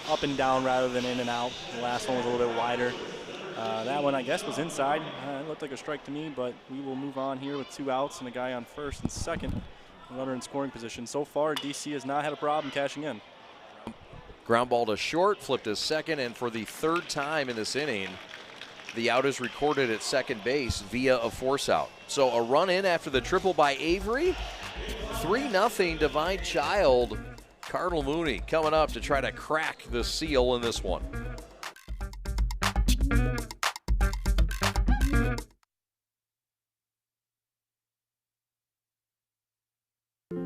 up and down rather than in and out. The last one was a little bit wider. That one, I guess, was inside. It looked like a strike to me, but we will move on here with 2 outs and a guy on first and second. Runner in scoring position. So far, DC has not had a problem cashing in. Ground ball to short, flipped to second, and for the 3rd time in this inning, the out is recorded at second base via a force out. So a run in after the triple by Avery. 3-0 Divine Child. Cardinal Mooney coming up to try to crack the seal in this one.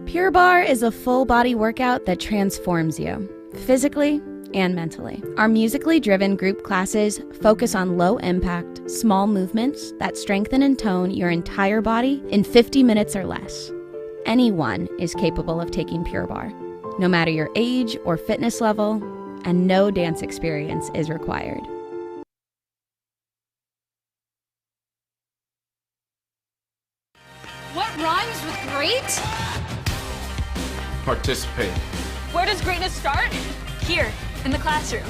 Pure Barre is a full-body workout that transforms you, physically and mentally. Our musically driven group classes focus on low-impact, small movements that strengthen and tone your entire body in 50 minutes or less. Anyone is capable of taking Pure Barre, no matter your age or fitness level, and no dance experience is required. What rhymes with great? Participate. Where does greatness start? Here, in the classroom.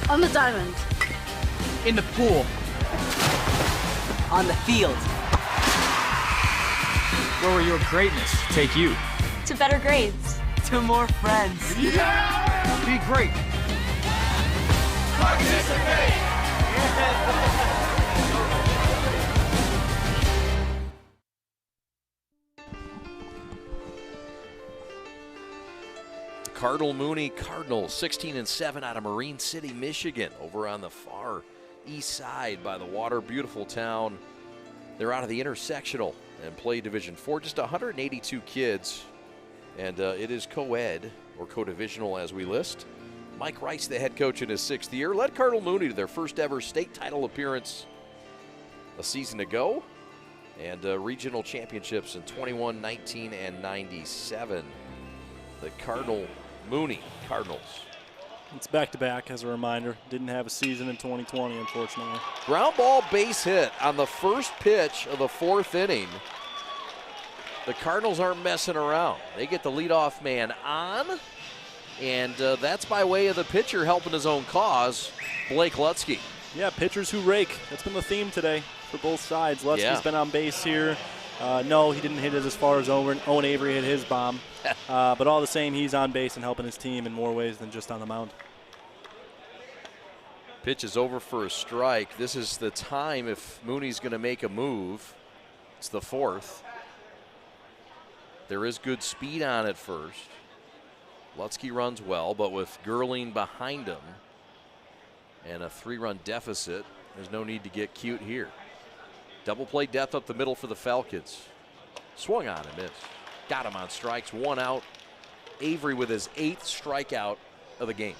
On the diamond. In the pool. On the field. Where will your greatness take you? To better grades. To more friends. Yeah! Be great. Participate! Cardinal Mooney Cardinals, 16-7 out of Marine City, Michigan, over on the far east side by the water. Beautiful town. They're out of the intersectional and play Division IV. Just 182 kids, and it is co-ed or co-divisional as we list. Mike Rice, the head coach in his 6th year, led Cardinal Mooney to their first ever state title appearance a season ago, and regional championships in 21, 19, and 97. The Cardinal Mooney Cardinals. It's back-to-back as a reminder. Didn't have a season in 2020, unfortunately. Ground ball base hit on the first pitch of the 4th inning. The Cardinals aren't messing around. They get the leadoff man on, and that's by way of the pitcher helping his own cause, Blake Lutzke. Yeah, pitchers who rake. That's been the theme today for both sides. Lutzke's been on base here. No, he didn't hit it as far as Owen Avery hit his bomb. But all the same, he's on base and helping his team in more ways than just on the mound. Pitch is over for a strike. This is the time if Mooney's going to make a move. It's the 4th. There is good speed on it first. Lutzke runs well, but with Gerling behind him and a 3-run deficit, there's no need to get cute here. Double play death up the middle for the Falcons. Swung on and missed. Got him on strikes, 1 out. Avery with his 8th strikeout of the game.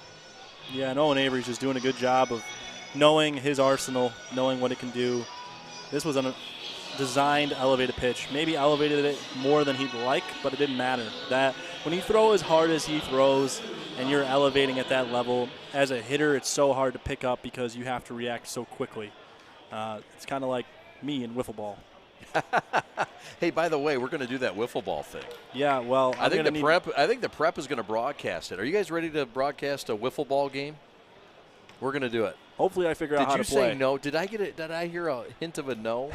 Yeah, and Owen Avery's just doing a good job of knowing his arsenal, knowing what it can do. This was a designed elevated pitch. Maybe elevated it more than he'd like, but it didn't matter. That when you throw as hard as he throws and you're elevating at that level, as a hitter, it's so hard to pick up because you have to react so quickly. It's kind of like me in wiffle ball. Hey, by the way, we're going to do that wiffle ball thing. Yeah, well, I think the prep is going to broadcast it. Are you guys ready to broadcast a wiffle ball game? We're going to do it. Hopefully, I figure out how to play. Did you say no? Did I get it? Did I hear a hint of a no?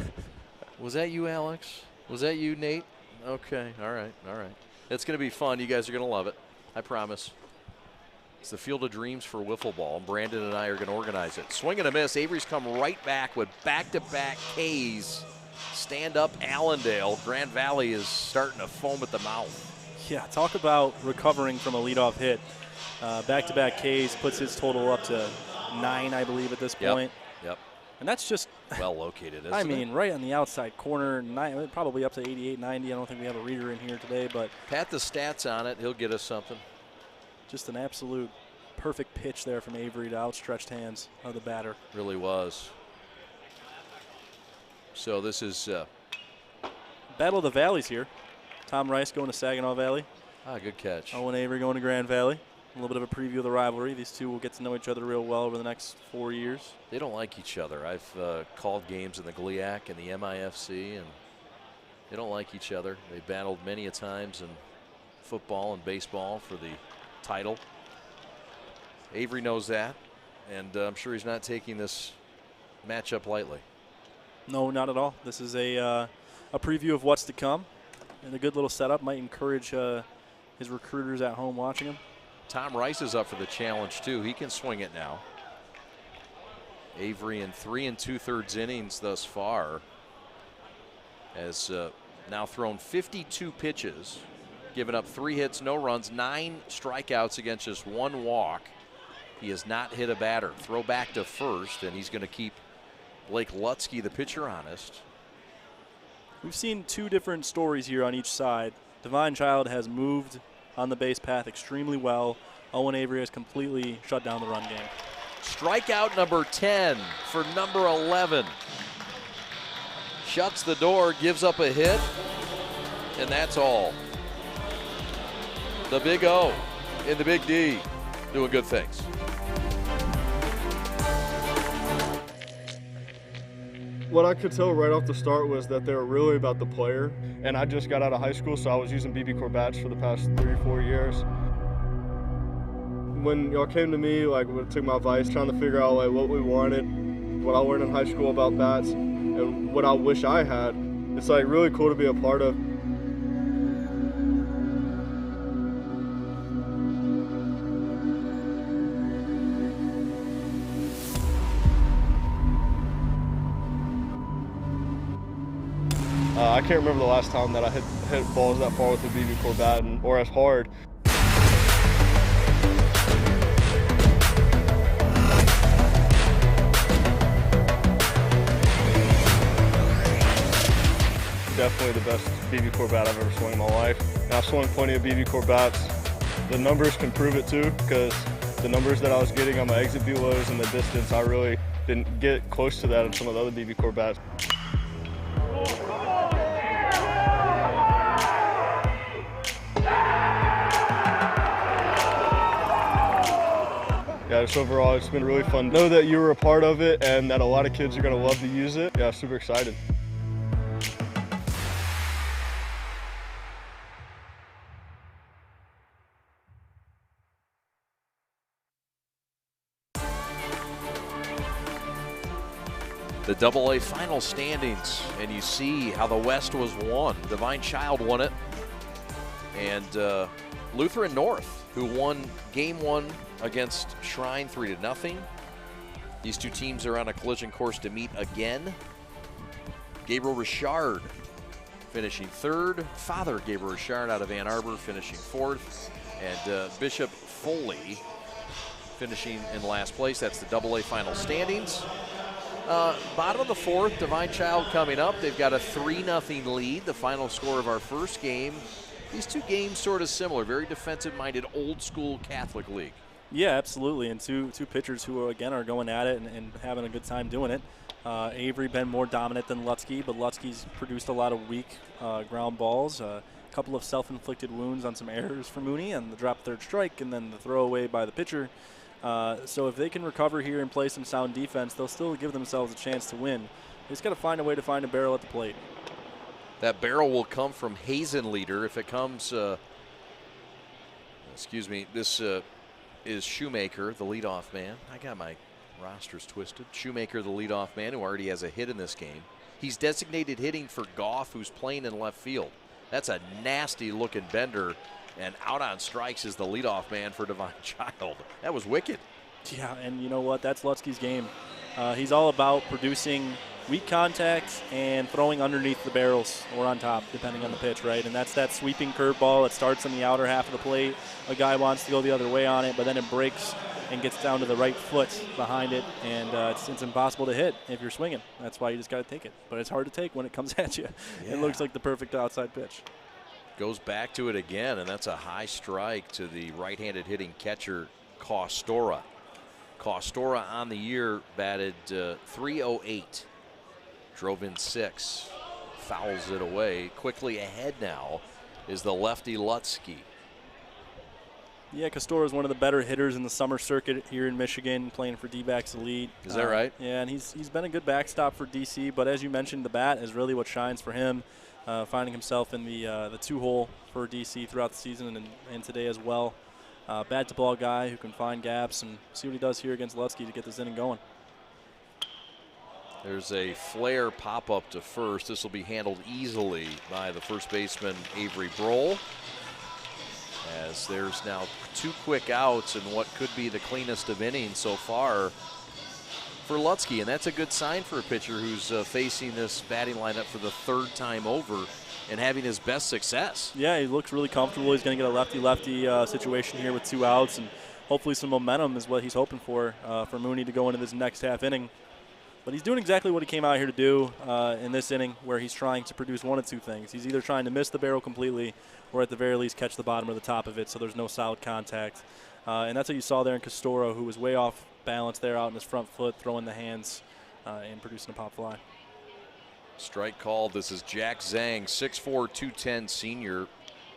Was that you, Alex? Was that you, Nate? Okay, all right. It's going to be fun. You guys are going to love it. I promise. It's the Field of Dreams for wiffle ball, and Brandon and I are going to organize it. Swing and a miss. Avery's come right back with back-to-back Ks. Stand up Allendale. Grand Valley is starting to foam at the mouth. Yeah, talk about recovering from a leadoff hit. Back-to-back Ks puts his total up to 9, I believe, at this point. Yep. And that's just well located, isn't it? I mean, right on the outside corner, probably up to 88, 90. I don't think we have a reader in here today, but pat the stats on it. He'll get us something. Just an absolute perfect pitch there from Avery to outstretched hands of the batter. Really was. So this is Battle of the Valleys here. Tom Rice going to Saginaw Valley. Good catch. Owen Avery going to Grand Valley. A little bit of a preview of the rivalry. These two will get to know each other real well over the next 4 years. They don't like each other. I've called games in the GLIAC and the MIFC, and they don't like each other. They battled many a times in football and baseball for the title. Avery knows that, and I'm sure he's not taking this matchup lightly. No, not at all. This is a preview of what's to come, and a good little setup might encourage his recruiters at home watching him. Tom Rice is up for the challenge, too. He can swing it now. Avery in 3 2/3 innings thus far has now thrown 52 pitches, given up 3 hits, no runs, 9 strikeouts against just 1 walk. He has not hit a batter. Throw back to first, and he's going to keep Blake Lutsky, the pitcher, honest. We've seen 2 different stories here on each side. Divine Child has moved on the base path extremely well. Owen Avery has completely shut down the run game. Strikeout number 10 for number 11. Shuts the door, gives up a hit, and that's all. The Big O and the Big D doing good things. What I could tell right off the start was that they were really about the player. And I just got out of high school, so I was using BB Corps bats for the past 3 or 4 years. When y'all came to me, took my advice, trying to figure out what we wanted, what I learned in high school about bats, and what I wish I had, it's really cool to be a part of. I can't remember the last time that I hit balls that far with a BB Corps bat or as hard. Definitely the best BB Corps bat I've ever swung in my life. And I've swung plenty of BB Corps bats. The numbers can prove it too, because the numbers that I was getting on my exit velos and the distance, I really didn't get close to that in some of the other BB Corps bats. Yeah, just overall, it's been really fun. Know that you were a part of it and that a lot of kids are going to love to use it. Yeah, super excited. The AA final standings, and you see how the West was won. Divine Child won it, and Lutheran North, who won Game 1 against Shrine 3-0. These two teams are on a collision course to meet again. Gabriel Richard finishing 3rd. Father Gabriel Richard out of Ann Arbor finishing 4th. And Bishop Foley finishing in last place. That's the AA final standings. Bottom of the fourth, Divine Child coming up. They've got a 3-0 lead, the final score of our first game. These two games sort of similar, very defensive-minded, old-school Catholic League. Yeah, absolutely, and two pitchers who, again, are going at it and having a good time doing it. Avery been more dominant than Lutzke, but Lutzke's produced a lot of weak ground balls. A couple of self-inflicted wounds on some errors for Mooney and the drop third strike and then the throwaway by the pitcher. So if they can recover here and play some sound defense, they'll still give themselves a chance to win. They just got to find a way to find a barrel at the plate. That barrel will come from Hazenleader. If it comes, this is Shoemaker, the leadoff man. I got my rosters twisted. Shoemaker, the leadoff man, who already has a hit in this game. He's designated hitting for Goff, who's playing in left field. That's a nasty-looking bender, and out on strikes is the leadoff man for Divine Child. That was wicked. Yeah, and you know what? That's Lutzke's game. He's all about producing weak contact and throwing underneath the barrels or on top, depending on the pitch, right? And that's that sweeping curveball. It starts in the outer half of the plate. A guy wants to go the other way on it, but then it breaks and gets down to the right foot behind it, and it's impossible to hit if you're swinging. That's why you just got to take it. But it's hard to take when it comes at you. Yeah. It looks like the perfect outside pitch. Goes back to it again, and that's a high strike to the right-handed hitting catcher, Kostora. Kostora on the year batted .308. Drove in 6, fouls it away. Quickly ahead now is the lefty Lutzke. Yeah, Kostora is one of the better hitters in the summer circuit here in Michigan, playing for D-backs Elite. Is that right? Yeah, and he's been a good backstop for DC, but as you mentioned, the bat is really what shines for him, finding himself in the two-hole for DC throughout the season and today as well. Bat-to-ball guy who can find gaps and see what he does here against Lutzke to get this inning going. There's a flare pop-up to first. This will be handled easily by the first baseman, Avery Broll, as there's now 2 quick outs in what could be the cleanest of innings so far for Lutzke, and that's a good sign for a pitcher who's facing this batting lineup for the 3rd time over and having his best success. Yeah, he looks really comfortable. He's going to get a lefty-lefty situation here with 2 outs, and hopefully some momentum is what he's hoping for Mooney to go into this next half inning. But he's doing exactly what he came out here to do in this inning, where he's trying to produce one of 2 things. He's either trying to miss the barrel completely or at the very least catch the bottom or the top of it so there's no solid contact. And that's what you saw there in Kostora, who was way off balance there out in his front foot, throwing the hands and producing a pop fly. Strike called. This is Jack Zhang, 6'4", 210 senior,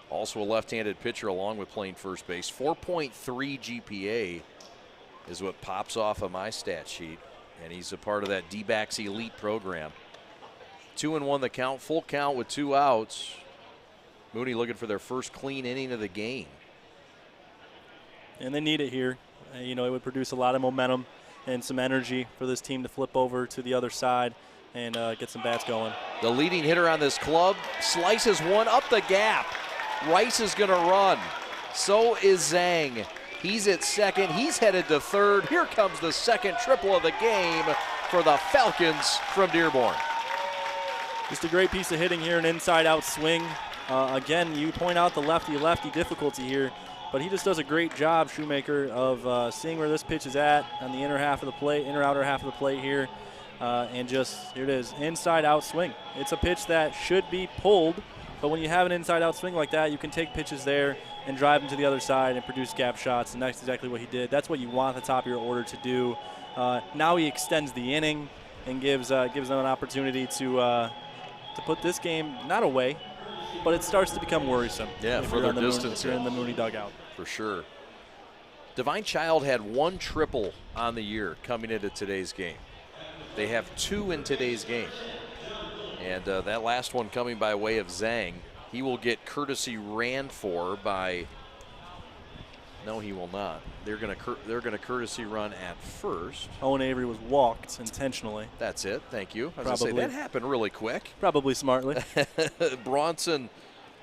also a left-handed pitcher along with playing first base. 4.3 GPA is what pops off of my stat sheet. And he's a part of that D-backs Elite program. 2-1 the count, full count with 2 outs. Mooney looking for their first clean inning of the game. And they need it here. It would produce a lot of momentum and some energy for this team to flip over to the other side and get some bats going. The leading hitter on this club slices one up the gap. Rice is going to run. So is Zhang. He's at second. He's headed to third. Here comes the second triple of the game for the Falcons from Dearborn. Just a great piece of hitting here, an inside-out swing. Again, you point out the lefty-lefty difficulty here, but he just does a great job, Shoemaker, of seeing where this pitch is at on the inner outer half of the plate here, and just, here it is, inside-out swing. It's a pitch that should be pulled, but when you have an inside-out swing like that, you can take pitches there and drive them to the other side and produce gap shots, and that's exactly what he did. That's what you want at the top of your order to do. Now he extends the inning and gives them an opportunity to put this game not away, but it starts to become worrisome. Yeah, further distance. If you're in the Mooney dugout. For sure. Divine Child had 1 triple on the year coming into today's game. They have 2 in today's game. And that last one coming by way of Zhang. He will get courtesy ran for by. No, he will not. They're going to courtesy run at first. Owen Avery was walked intentionally. That's it. Thank you. I was going to say that happened really quick. Probably smartly. Bronson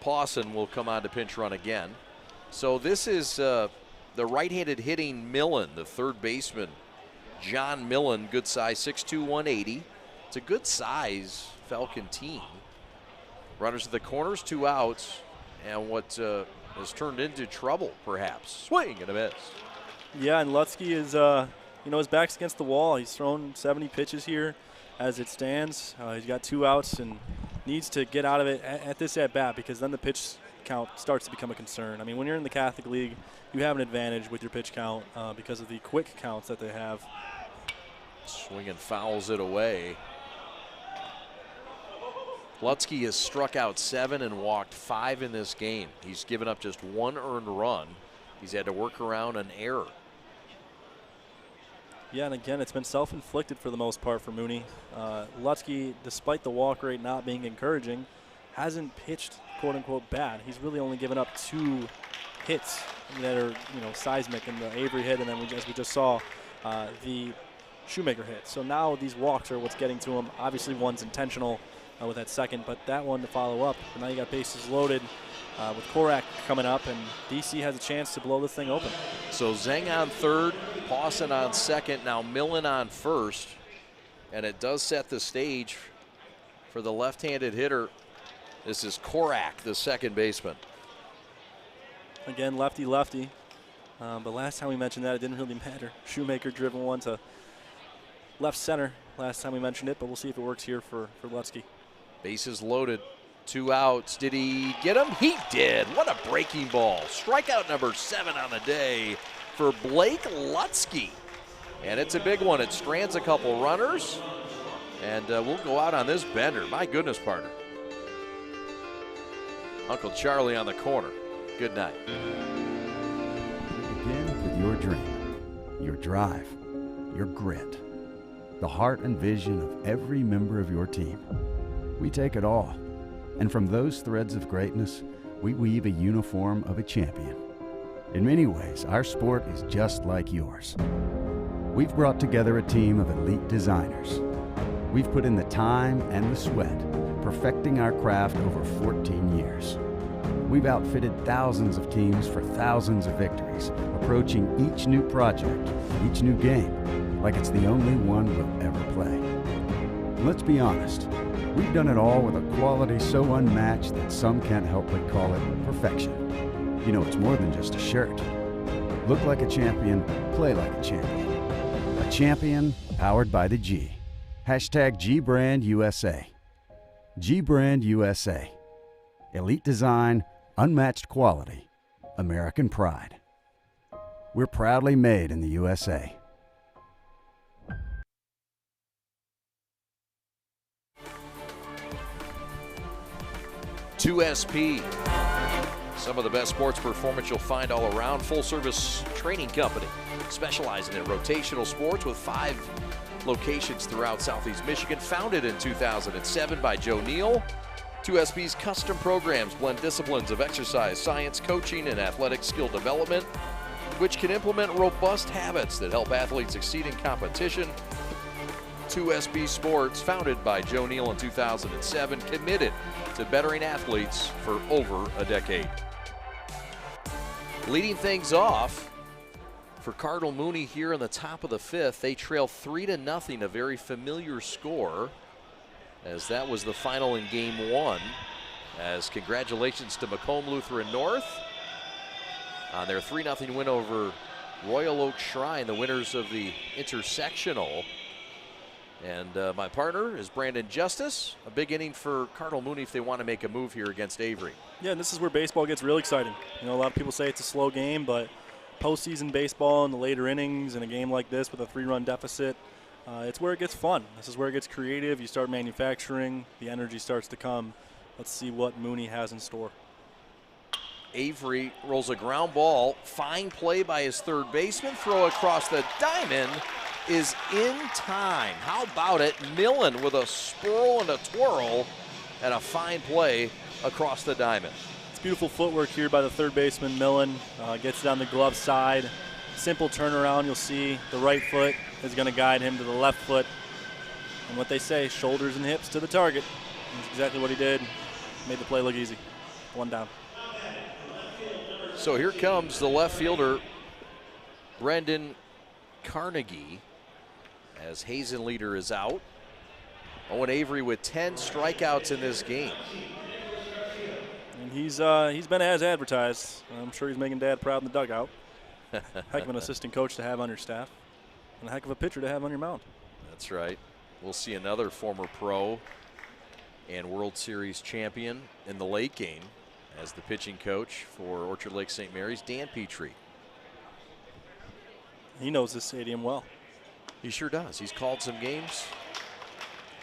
Pawson will come on to pinch run again. So this is the right-handed hitting Millen, the third baseman. John Millen, good size, 6'2", 180. It's a good size Falcon team. Runners at the corners, 2 outs, and what has turned into trouble, perhaps. Swing and a miss. Yeah, and Lutzke is you know, his back's against the wall. He's thrown 70 pitches here as it stands. He's got 2 outs and needs to get out of it at this at-bat, because then the pitch count starts to become a concern. I mean, when you're in the Catholic League, you have an advantage with your pitch count because of the quick counts that they have. Swing and fouls it away. Lutzke has struck out 7 and walked 5 in this game. He's given up just 1 earned run. He's had to work around an error. Yeah, and again, it's been self-inflicted for the most part for Mooney. Lutzke, despite the walk rate not being encouraging, hasn't pitched quote-unquote bad. He's really only given up 2 hits that are, you know, seismic, in the Avery hit, and then as we just saw, the Shoemaker hit. So now these walks are what's getting to him. Obviously, one's intentional with that second, but that one to follow up. But now you got bases loaded with Korak coming up, and DC has a chance to blow this thing open. So Zeng on third, Pawson on second, now Millen on first, and it does set the stage for the left-handed hitter. This is Korak, the second baseman. Again, lefty-lefty, but last time we mentioned that, it didn't really matter. Shoemaker driven one to left center last time we mentioned it, but we'll see if it works here for Lutzke. Bases loaded, 2 outs. Did he get him? He did. What a breaking ball. Strikeout number 7 on the day for Blake Lutzke. And it's a big one. It strands a couple runners, and we'll go out on this bender. My goodness, partner. Uncle Charlie on the corner. Good night. Begin with your dream, your drive, your grit, the heart and vision of every member of your team. We take it all, and from those threads of greatness, we weave a uniform of a champion. In many ways, our sport is just like yours. We've brought together a team of elite designers. We've put in the time and the sweat, perfecting our craft over 14 years. We've outfitted thousands of teams for thousands of victories, approaching each new project, each new game, like it's the only one we'll ever play. And let's be honest, we've done it all with a quality so unmatched that some can't help but call it perfection. You know, it's more than just a shirt. Look like a champion, play like a champion. A champion powered by the G. Hashtag GBrandUSA. GBrandUSA. Elite design, unmatched quality, American pride. We're proudly made in the USA. SP. Some of the best sports performance you'll find all around. Full-service training company specializing in rotational sports with 5 locations throughout Southeast Michigan. Founded in 2007 by Joe Neal. 2SB's custom programs blend disciplines of exercise, science, coaching, and athletic skill development, which can implement robust habits that help athletes succeed in competition. 2SB Sports, founded by Joe Neal in 2007, committed to bettering athletes for over a decade. Leading things off for Cardinal Mooney here in the top of the 5th. They trail 3-0, a very familiar score, as that was the final in game 1. As congratulations to Macomb Lutheran North on their 3-0 win over Royal Oak Shrine, the winners of the intersectional. And my partner is Brandon Justice. A big inning for Cardinal Mooney if they want to make a move here against Avery. Yeah, and this is where baseball gets real exciting. You know, a lot of people say it's a slow game, but postseason baseball in the later innings in a game like this with a 3-run deficit, it's where it gets fun. This is where it gets creative. You start manufacturing. The energy starts to come. Let's see what Mooney has in store. Avery rolls a ground ball. Fine play by his third baseman. Throw across the diamond is in time. How about it? Millen with a swirl and a twirl and a fine play across the diamond. It's beautiful footwork here by the third baseman, Millen. Gets it on the glove side. Simple turnaround. You'll see the right foot is going to guide him to the left foot. And what they say, shoulders and hips to the target. That's exactly what he did. Made the play look easy. 1 down. So here comes the left fielder, Brendan Carnegie, as Hazenleader is out. Owen Avery with 10 strikeouts in this game. And he's been as advertised. I'm sure he's making Dad proud in the dugout. Heck of an assistant coach to have on your staff. and a heck of a pitcher to have on your mound. That's right. We'll see another former pro and World Series champion in the late game as the pitching coach for Orchard Lake St. Mary's, Dan Petrie. He knows this stadium well. He sure does. He's called some games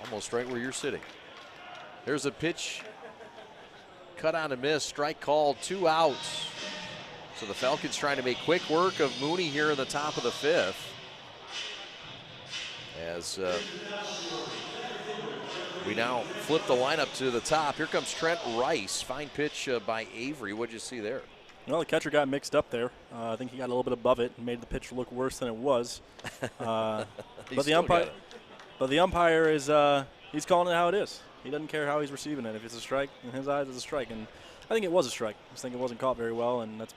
almost right where you're sitting. There's a pitch, cut on a miss, strike called, 2 outs. So the Falcons trying to make quick work of Mooney here in the top of the 5th. As we now flip the lineup to the top. Here comes Trent Rice. Fine pitch by Avery. What'd you see there? Well, the catcher got mixed up there. I think he got a little bit above it and made the pitch look worse than it was. But the umpire is he's calling it how it is. He doesn't care how he's receiving it. If it's a strike, in his eyes, it's a strike. And I think it was a strike. I just think it wasn't caught very well, and that's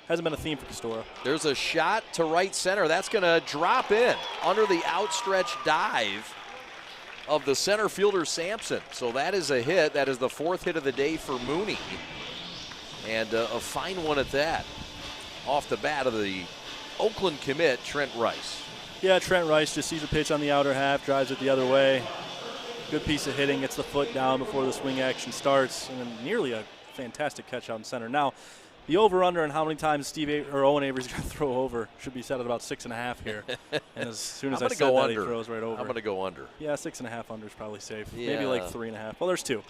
hasn't been a theme for Castora. There's a shot to right center. That's going to drop in under the outstretched dive of the center fielder, Sampson. So that is a hit. That is the 4th hit of the day for Mooney. And a fine one at that. Off the bat of the Oakland commit, Trent Rice. Yeah, Trent Rice just sees a pitch on the outer half, drives it the other way. Good piece of hitting, gets the foot down before the swing action starts, and then nearly a fantastic catch out in center. Now, the over-under and how many times Owen Avery's going to throw over should be set at about 6.5 here. And as soon as I said that, he throws right over. I'm going to go under. Yeah, 6.5 under is probably safe. Yeah. Maybe like 3.5. Well, there's 2.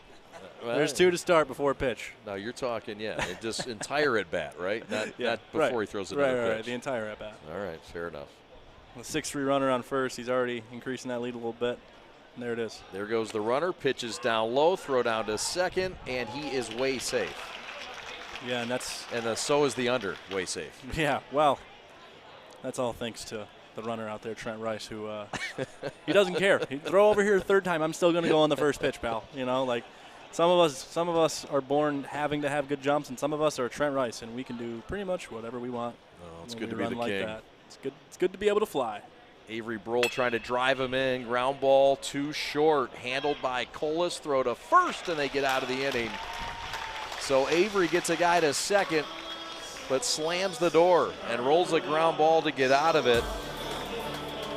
Well, there's 2 to start before pitch. No, you're talking, just entire at bat, right? Not before right. he throws another pitch. Right, the entire at bat. All right, fair enough. The 6-3 runner on first. He's already increasing that lead a little bit. And there it is. There goes the runner. Pitches down low, throw down to second, and he is way safe. Yeah, and so is the under, way safe. Yeah, well, that's all thanks to the runner out there, Trent Rice, who he doesn't care. He'd throw over here a 3rd time. I'm still going to go on the first pitch, pal. You know, like some of us are born having to have good jumps, and some of us are Trent Rice, and we can do pretty much whatever we want. Oh, it's good to be the like king. That. It's good to be able to fly. Avery Brohl trying to drive him in. Ground ball too short. Handled by Colas. Throw to first, and they get out of the inning. So Avery gets a guy to second, but slams the door and rolls a ground ball to get out of it.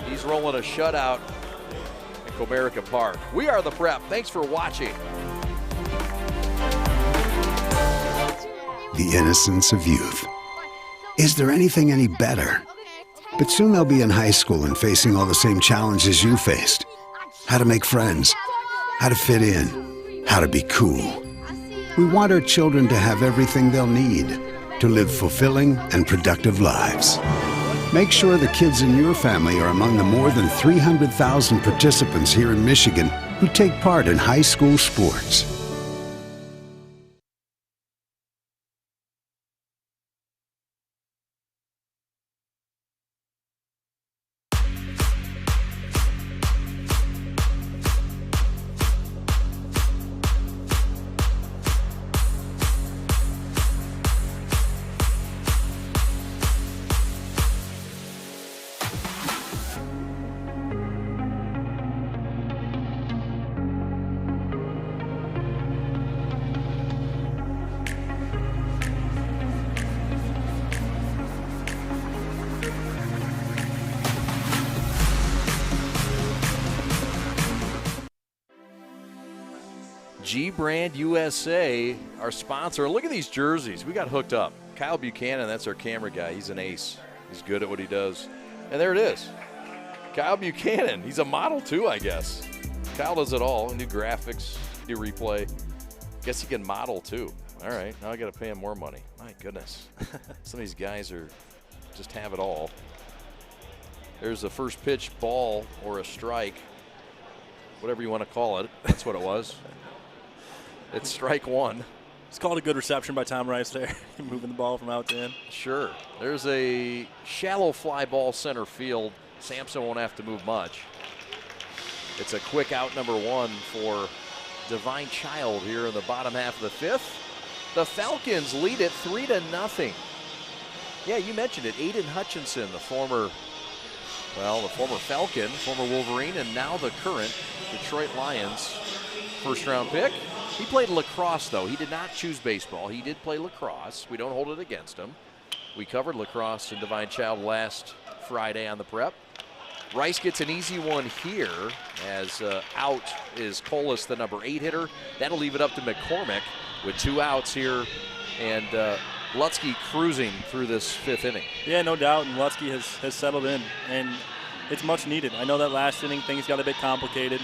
He's rolling a shutout at Comerica Park. We are the Prep. Thanks for watching. The innocence of youth. Is there anything any better? But soon they'll be in high school and facing all the same challenges you faced. How to make friends, how to fit in, how to be cool. We want our children to have everything they'll need to live fulfilling and productive lives. Make sure the kids in your family are among the more than 300,000 participants here in Michigan who take part in high school sports. G-Brand USA, our sponsor. Look at these jerseys. We got hooked up. Kyle Buchanan, that's our camera guy. He's an ace. He's good at what he does. And there it is. Kyle Buchanan. He's a model too, I guess. Kyle does it all. New graphics, new replay. Guess he can model too. All right, now I got to pay him more money. My goodness. Some of these guys just have it all. There's a first pitch ball or a strike. Whatever you want to call it. That's what it was. It's strike one. It's called a good reception by Tom Rice there, moving the ball from out to in. Sure. There's a shallow fly ball center field. Sampson won't have to move much. It's a quick out number 1 for Divine Child here in the bottom half of the 5th. The Falcons lead it 3-0. Yeah, you mentioned it. Aiden Hutchinson, the former Falcon, former Wolverine, and now the current Detroit Lions first-round pick. He played lacrosse, though. He did not choose baseball. He did play lacrosse. We don't hold it against him. We covered lacrosse and Divine Child last Friday on the Prep. Rice gets an easy one here as out is Colas, the number 8 hitter. That'll leave it up to McCormick with 2 outs here, and Lutzke cruising through this 5th inning. Yeah, no doubt, and Lutzke has settled in, and it's much needed. I know that last inning things got a bit complicated,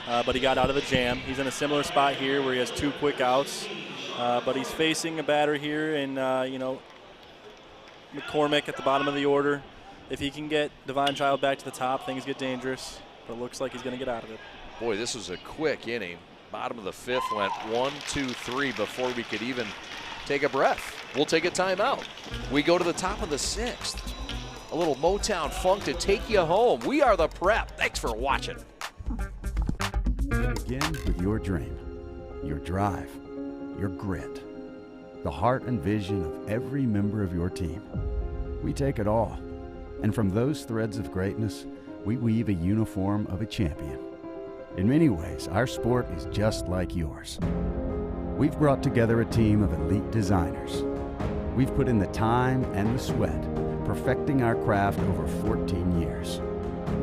but he got out of a jam. He's in a similar spot here where he has 2 quick outs, but he's facing a batter here, and McCormick at the bottom of the order. If he can get Divine Child back to the top, things get dangerous, but it looks like he's going to get out of it. Boy, this was a quick inning. Bottom of the 5th went 1, 2, 3 before we could even take a breath. We'll take a timeout. We go to the top of the 6th. A little Motown funk to take you home. We are the Prep. Thanks for watching. Begin with your dream, your drive, your grit, the heart and vision of every member of your team. We take it all. And from those threads of greatness, we weave a uniform of a champion. In many ways, our sport is just like yours. We've brought together a team of elite designers. We've put in the time and the sweat, perfecting our craft over 14 years.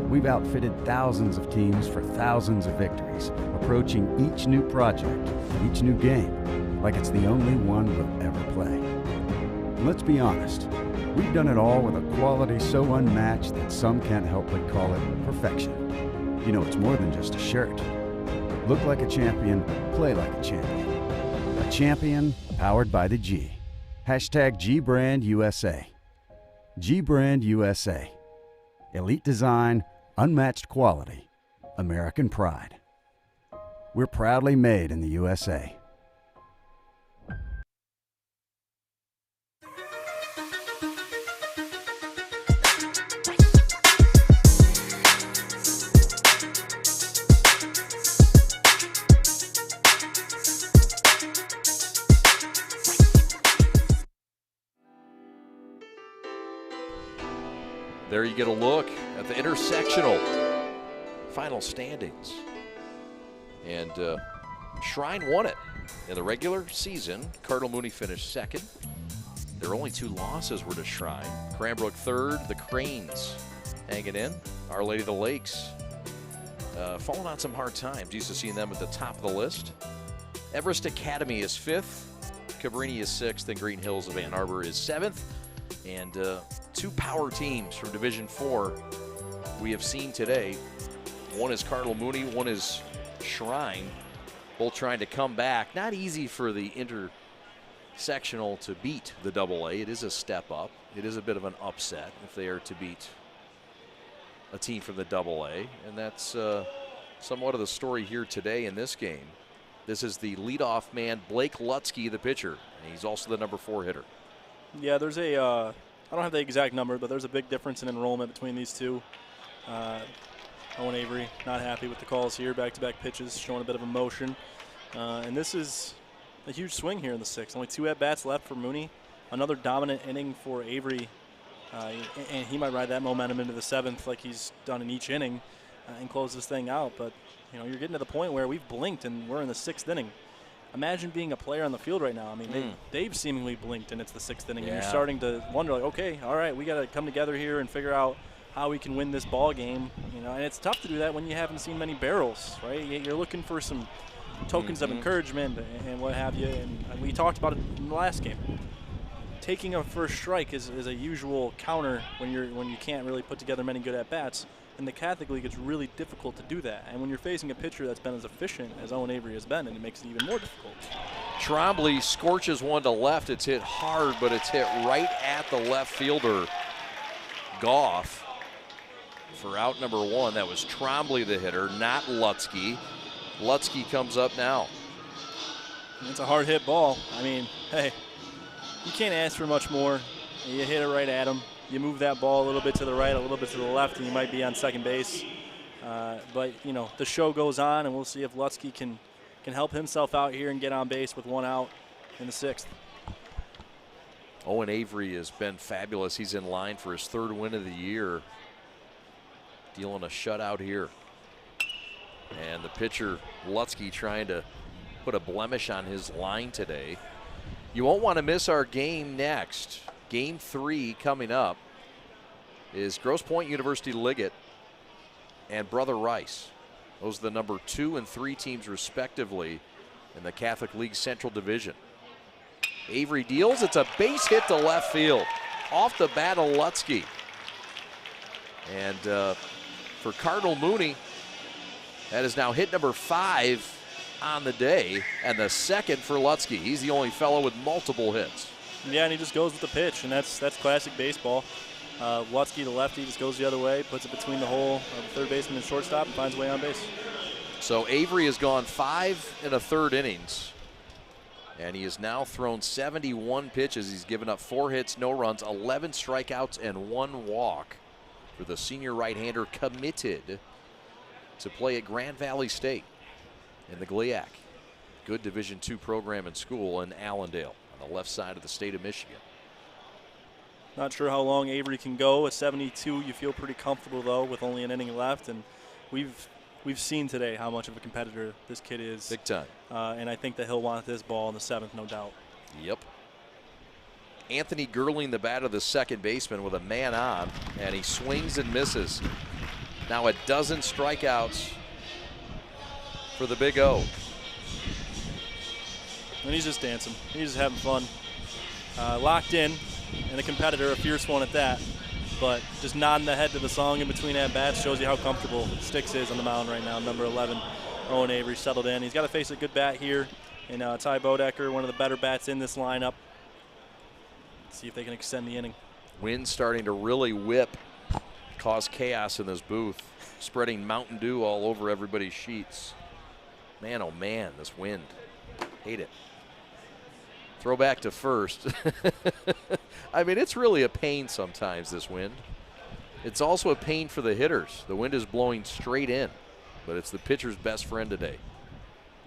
We've outfitted thousands of teams for thousands of victories, approaching each new project, each new game, like it's the only one we'll ever play. And let's be honest, we've done it all with a quality so unmatched that some can't help but call it perfection. You know, it's more than just a shirt. Look like a champion, play like a champion. A champion powered by the G. Hashtag G-Brand USA. G-Brand USA. Elite design, unmatched quality, American pride. We're proudly made in the USA. There you get a look at the intersectional final standings. And Shrine won it. In the regular season, Cardinal Mooney finished 2nd. Their only 2 losses were to Shrine. Cranbrook 3rd, the Cranes hanging in. Our Lady of the Lakes falling on some hard times. Used to seeing them at the top of the list. Everest Academy is 5th. Cabrini is 6th, and Green Hills of Ann Arbor is 7th. And 2 power teams from Division 4 we have seen today. One is Cardinal Mooney, one is Shrine, both trying to come back. Not easy for the intersectional to beat the AA. It is a step up. It is a bit of an upset if they are to beat a team from the AA, and that's somewhat of the story here today in this game. This is the leadoff man, Blake Lutzke, the pitcher, and he's also the number 4 hitter. Yeah, there's a, I don't have the exact number, but there's a big difference in enrollment between these two. Owen Avery not happy with the calls here, back-to-back pitches, showing a bit of emotion. And this is a huge swing here in the 6th. Only 2 at-bats left for Mooney. Another dominant inning for Avery, and he might ride that momentum into the 7th like he's done in each inning and close this thing out. But, you know, you're getting to the point where we've blinked and we're in the 6th inning. Imagine being a player on the field right now. I mean, they've seemingly blinked and it's the 6th inning, and you're starting to wonder, like, okay, all right, we got to come together here and figure out how we can win this ball game. You know, and it's tough to do that when you haven't seen many barrels, right? You're looking for some tokens of encouragement and what have you, and we talked about it in the last game. Taking a first strike is a usual counter when you can't really put together many good at bats. In the Catholic League, it's really difficult to do that. And when you're facing a pitcher that's been as efficient as Owen Avery has been, and it makes it even more difficult. Trombley scorches one to left. It's hit hard, but it's hit right at the left fielder, Goff, for out number 1. That was Trombley, the hitter, not Lutzke. Lutzke comes up now. It's a hard hit ball. I mean, hey, you can't ask for much more. You hit it right at him. You move that ball a little bit to the right, a little bit to the left, and you might be on second base. But, you know, the show goes on, and we'll see if Lutzke can help himself out here and get on base with 1 out in the 6th. Owen Avery has been fabulous. He's in line for his 3rd win of the year, dealing a shutout here. And the pitcher, Lutzke, trying to put a blemish on his line today. You won't want to miss our game next. Game 3 coming up is Grosse Pointe University Liggett and Brother Rice. Those are the number 2 and 3 teams respectively in the Catholic League Central Division. Avery deals. It's a base hit to left field. Off the bat of Lutzke. And for Cardinal Mooney, that is now hit number 5 on the day, and the second for Lutzke. He's the only fellow with multiple hits. Yeah, and he just goes with the pitch, and that's classic baseball. Lutzke, the lefty, just goes the other way, puts it between the hole of the third baseman and shortstop, and finds a way on base. So Avery has gone 5 1/3 innings, and he has now thrown 71 pitches. He's given up 4 hits, no runs, 11 strikeouts, and 1 walk for the senior right-hander committed to play at Grand Valley State in the GLIAC. Good Division II program and school in Allendale on the left side of the state of Michigan. Not sure how long Avery can go. At 72, you feel pretty comfortable, though, with only an inning left. And we've seen today how much of a competitor this kid is. Big time. And I think that he'll want this ball in the 7th, no doubt. Yep. Anthony Gerling, the bat of the second baseman, with a man on, and he swings and misses. Now a dozen strikeouts for the Big O. And he's just dancing. He's just having fun. Locked in, and a competitor, a fierce one at that. But just nodding the head to the song in between at-bats shows you how comfortable Sticks is on the mound right now. Number 11, Owen Avery, settled in. He's got to face a good bat here. And Ty Bodecker, one of the better bats in this lineup. Let's see if they can extend the inning. Wind starting to really whip, cause chaos in this booth, spreading Mountain Dew all over everybody's sheets. Man, oh man, this wind. Hate it. Throw back to first. I mean, it's really a pain sometimes, this wind. It's also a pain for the hitters. The wind is blowing straight in, but it's the pitcher's best friend today.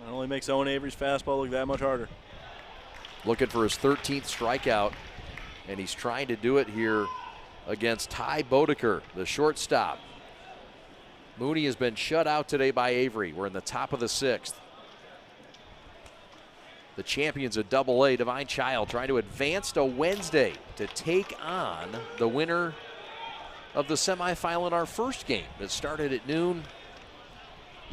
It only makes Owen Avery's fastball look that much harder. Looking for his 13th strikeout, and he's trying to do it here against Ty Bodecker, the shortstop. Mooney has been shut out today by Avery. We're in the top of the 6th. The champions of Double-A, Divine Child, trying to advance to Wednesday to take on the winner of the semifinal in our first game that started at noon.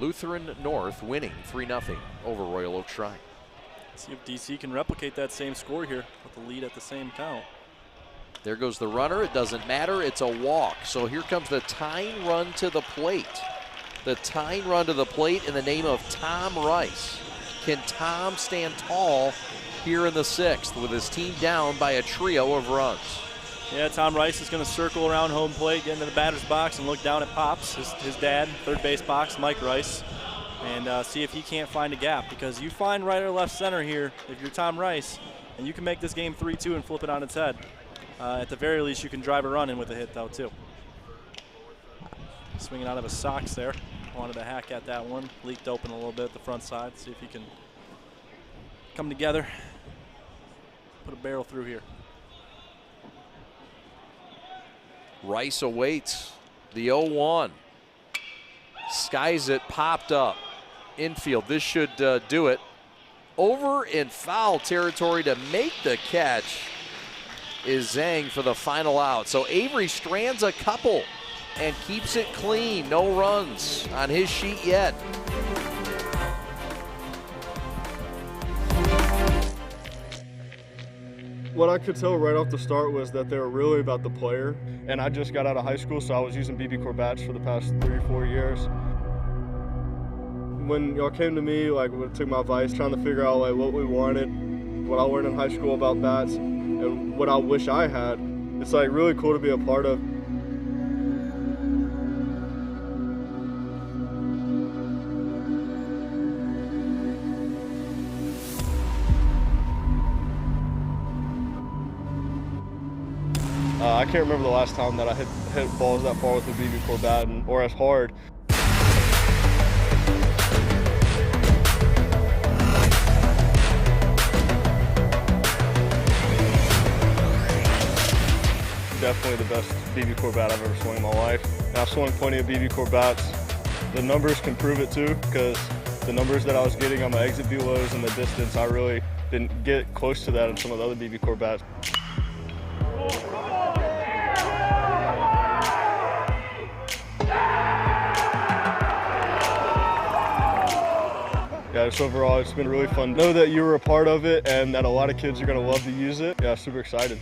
Lutheran North winning 3-0 over Royal Oak Shrine. See if DC can replicate that same score here with the lead at the same count. There goes the runner. It doesn't matter. It's a walk. So here comes the tying run to the plate. The tying run to the plate in the name of Tom Rice. Can Tom stand tall here in the 6th with his team down by a trio of runs? Yeah, Tom Rice is going to circle around home plate, get into the batter's box, and look down at Pops, his dad, third base box, Mike Rice, and see if he can't find a gap. Because you find right or left center here, if you're Tom Rice, and you can make this game 3-2 and flip it on its head. At the very least, you can drive a run in with a hit, though, too. Swinging out of his socks there. Wanted to hack at that one. Leaked open a little bit at the front side. See if he can come together. Put a barrel through here. Rice awaits the 0-1. Skies it, popped up. Infield, this should do it. Over in foul territory to make the catch is Zhang for the final out. So Avery strands a couple and keeps it clean. No runs on his sheet yet. What I could tell right off the start was that they were really about the player. And I just got out of high school, so I was using BB Corps bats for the past 3 or 4 years. When y'all came to me, like, took my advice, trying to figure out like what we wanted, what I learned in high school about bats, and what I wish I had, it's like really cool to be a part of. I can't remember the last time that I hit balls that far with a BB Corps bat or as hard. Definitely the best BB Corps bat I've ever swung in my life. And I've swung plenty of BB Corps bats. The numbers can prove it too, because the numbers that I was getting on my exit velos and the distance, I really didn't get close to that in some of the other BB Corps bats. just overall, it's been really fun. Know that you were a part of it and that a lot of kids are going to love to use it. Yeah, super excited.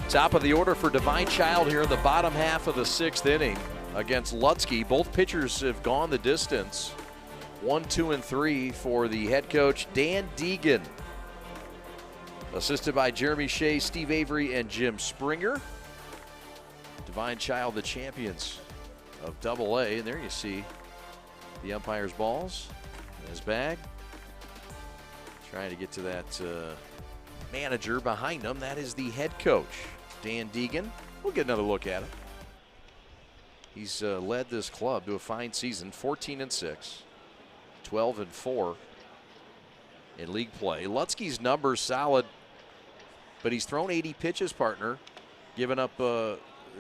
Top of the order for Divine Child here in the bottom half of the 6th inning against Lutzke. Both pitchers have gone the distance. 1, 2, and 3 for the head coach, Dan Deegan. Assisted by Jeremy Shea, Steve Avery, and Jim Springer. Divine Child, the champions of AA. And there you see the umpire's balls in his bag. Trying to get to that manager behind him. That is the head coach, Dan Deegan. We'll get another look at him. He's led this club to a fine season, 14-6, 12-4 in league play. Lutzke's numbers solid, but he's thrown 80 pitches, partner, given up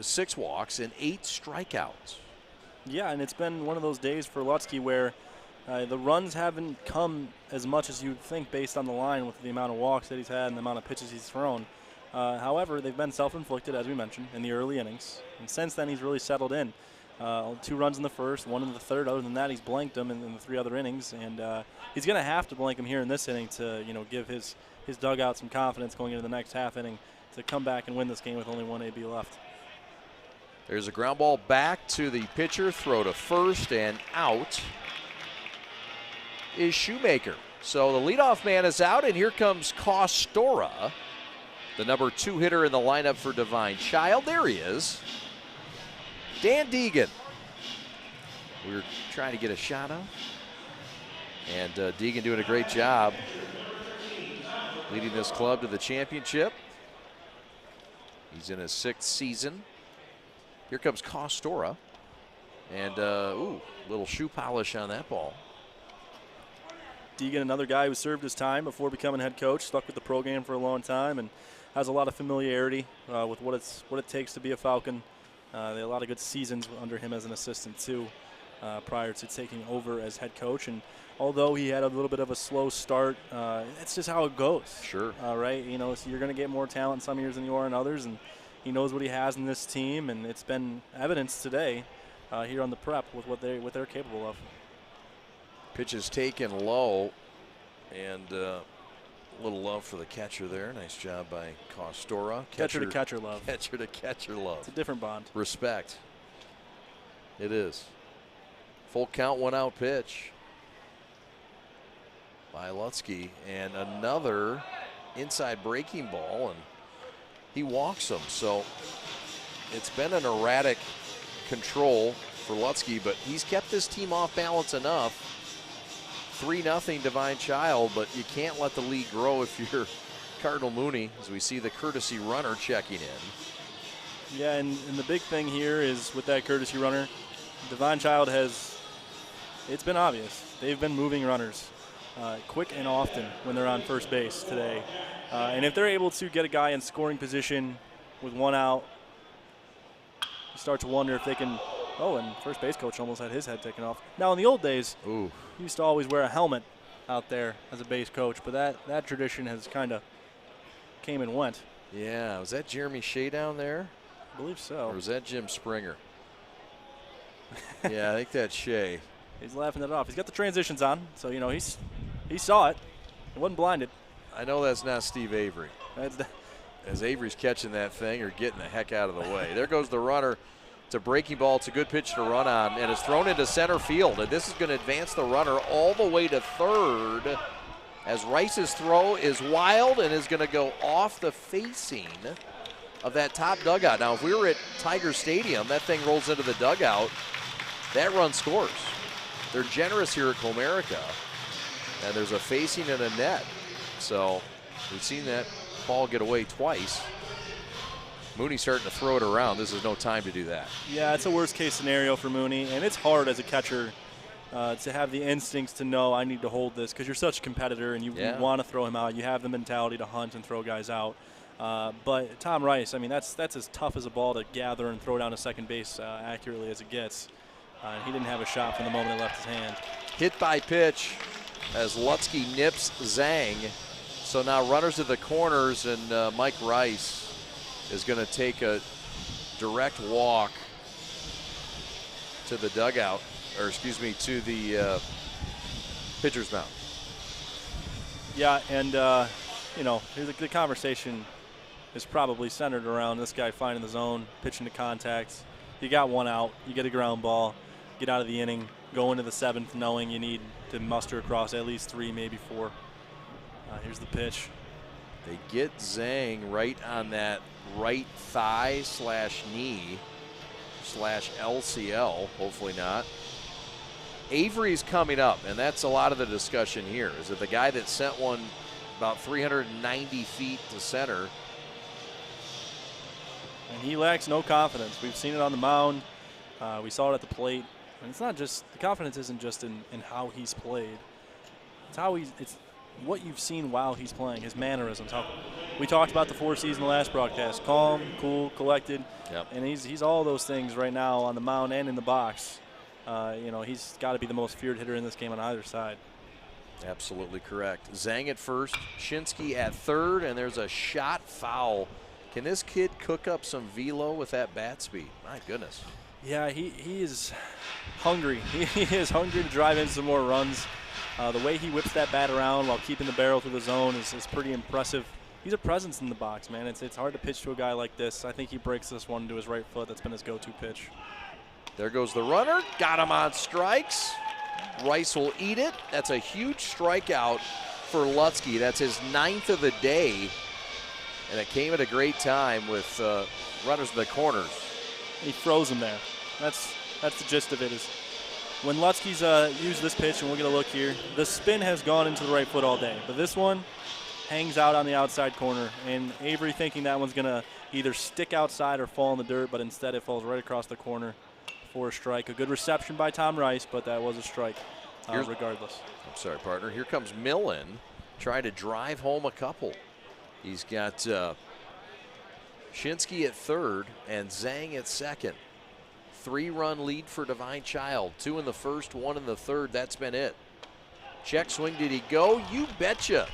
6 walks and 8 strikeouts. Yeah, and it's been one of those days for Lutzke where the runs haven't come as much as you'd think based on the line with the amount of walks that he's had and the amount of pitches he's thrown. However, they've been self-inflicted, as we mentioned, in the early innings. And since then, he's really settled in. 2 runs in the first, 1 in the third. Other than that, he's blanked them in the 3 other innings. And he's going to have to blank him here in this inning to, give his dugout some confidence going into the next half inning to come back and win this game with only 1 AB left. There's a ground ball back to the pitcher, throw to first, and out is Shoemaker. So the leadoff man is out, and here comes Kostora, the number 2 hitter in the lineup for Divine Child. There he is, Dan Deegan. We were trying to get a shot of, and Deegan doing a great job leading this club to the championship. He's in his 6th season. Here comes Kostora, and little shoe polish on that ball. Deegan, another guy who served his time before becoming head coach, stuck with the program for a long time, and has a lot of familiarity with what it takes to be a Falcon. They had a lot of good seasons under him as an assistant too, prior to taking over as head coach. And although he had a little bit of a slow start, it's just how it goes. Sure. Right. So you're going to get more talent some years than you are in others, and he knows what he has in this team, and it's been evidenced today here on the prep with what they're capable of. Pitch is taken low, and a little love for the catcher there. Nice job by Kostora. Catcher to catcher love. Catcher to catcher love. It's a different bond. Respect. It is. Full count, 1 out pitch by Lutzke, and another inside breaking ball, and he walks him. So it's been an erratic control for Lutzke, but he's kept this team off balance enough. 3-0 Divine Child, but you can't let the lead grow if you're Cardinal Mooney, as we see the courtesy runner checking in. Yeah, and the big thing here is with that courtesy runner, Divine Child it's been obvious. They've been moving runners quick and often when they're on first base today. And if they're able to get a guy in scoring position with 1 out, you start to wonder if they can. Oh, and first base coach almost had his head taken off. Now, in the old days, he used to always wear a helmet out there as a base coach, but that tradition has kind of came and went. Yeah, was that Jeremy Shea down there? I believe so. Or was that Jim Springer? Yeah, I think that's Shea. He's laughing it off. He's got the transitions on, so, he saw it. He wasn't blinded. I know that's not Steve Avery. As Avery's catching that thing or getting the heck out of the way. There goes the runner. It's a breaking ball. It's a good pitch to run on, and it's thrown into center field. And this is going to advance the runner all the way to third, as Rice's throw is wild and is going to go off the facing of that top dugout. Now, if we were at Tiger Stadium, that thing rolls into the dugout. That run scores. They're generous here at Comerica, and there's a facing and a net. So we've seen that ball get away twice. Mooney starting to throw it around. This is no time to do that. Yeah, it's a worst-case scenario for Mooney, and it's hard as a catcher to have the instincts to know I need to hold this because you're such a competitor and you want to throw him out. You have the mentality to hunt and throw guys out. But Tom Rice, I mean, that's as tough as a ball to gather and throw down to second base accurately as it gets. He didn't have a shot from the moment it left his hand. Hit by pitch as Lutzke nips Zhang. So now runners to the corners, and Mike Rice is going to take a direct walk to the dugout, or excuse me, to the pitcher's mound. Yeah, and you know, the conversation is probably centered around this guy finding the zone, pitching to contact. You got one out, you get a ground ball, get out of the inning, go into the 7th knowing you need to muster across at least 3, maybe 4. Here's the pitch. They get Zhang right on that right thigh / knee / LCL, hopefully not. Avery's coming up, and that's a lot of the discussion here. Is it the guy that sent one about 390 feet to center? And he lacks no confidence. We've seen it on the mound. We saw it at the plate. And it's not just, the confidence isn't just in how he's played. It's what you've seen while he's playing, his mannerisms. We talked about the 4 C's in the last broadcast. Calm, cool, collected. Yep. And he's all those things right now on the mound and in the box. You know, he's got to be the most feared hitter in this game on either side. Absolutely correct. Zhang at first, Shinsky at third, and there's a shot foul. Can this kid cook up some velo with that bat speed? My goodness. Yeah, he is hungry. He is hungry to drive in some more runs. The way he whips that bat around while keeping the barrel through the zone is pretty impressive. He's a presence in the box, man. It's hard to pitch to a guy like this. I think he breaks this one to his right foot. That's been his go-to pitch. There goes the runner. Got him on strikes. Rice will eat it. That's a huge strikeout for Lutzke. That's his 9th of the day. And it came at a great time with runners in the corners. He froze him there. That's the gist of it. Is when Lutzke's used this pitch, and we'll get a look here, the spin has gone into the right foot all day. But this one hangs out on the outside corner. And Avery thinking that one's going to either stick outside or fall in the dirt, but instead it falls right across the corner for a strike. A good reception by Tom Rice, but that was a strike regardless. I'm sorry, partner. Here comes Millen trying to drive home a couple. He's got Shinsky at third and Zhang at second. 3-run lead for Divine Child. 2 in the first, 1 in the third. That's been it. Check swing. Did he go? You betcha.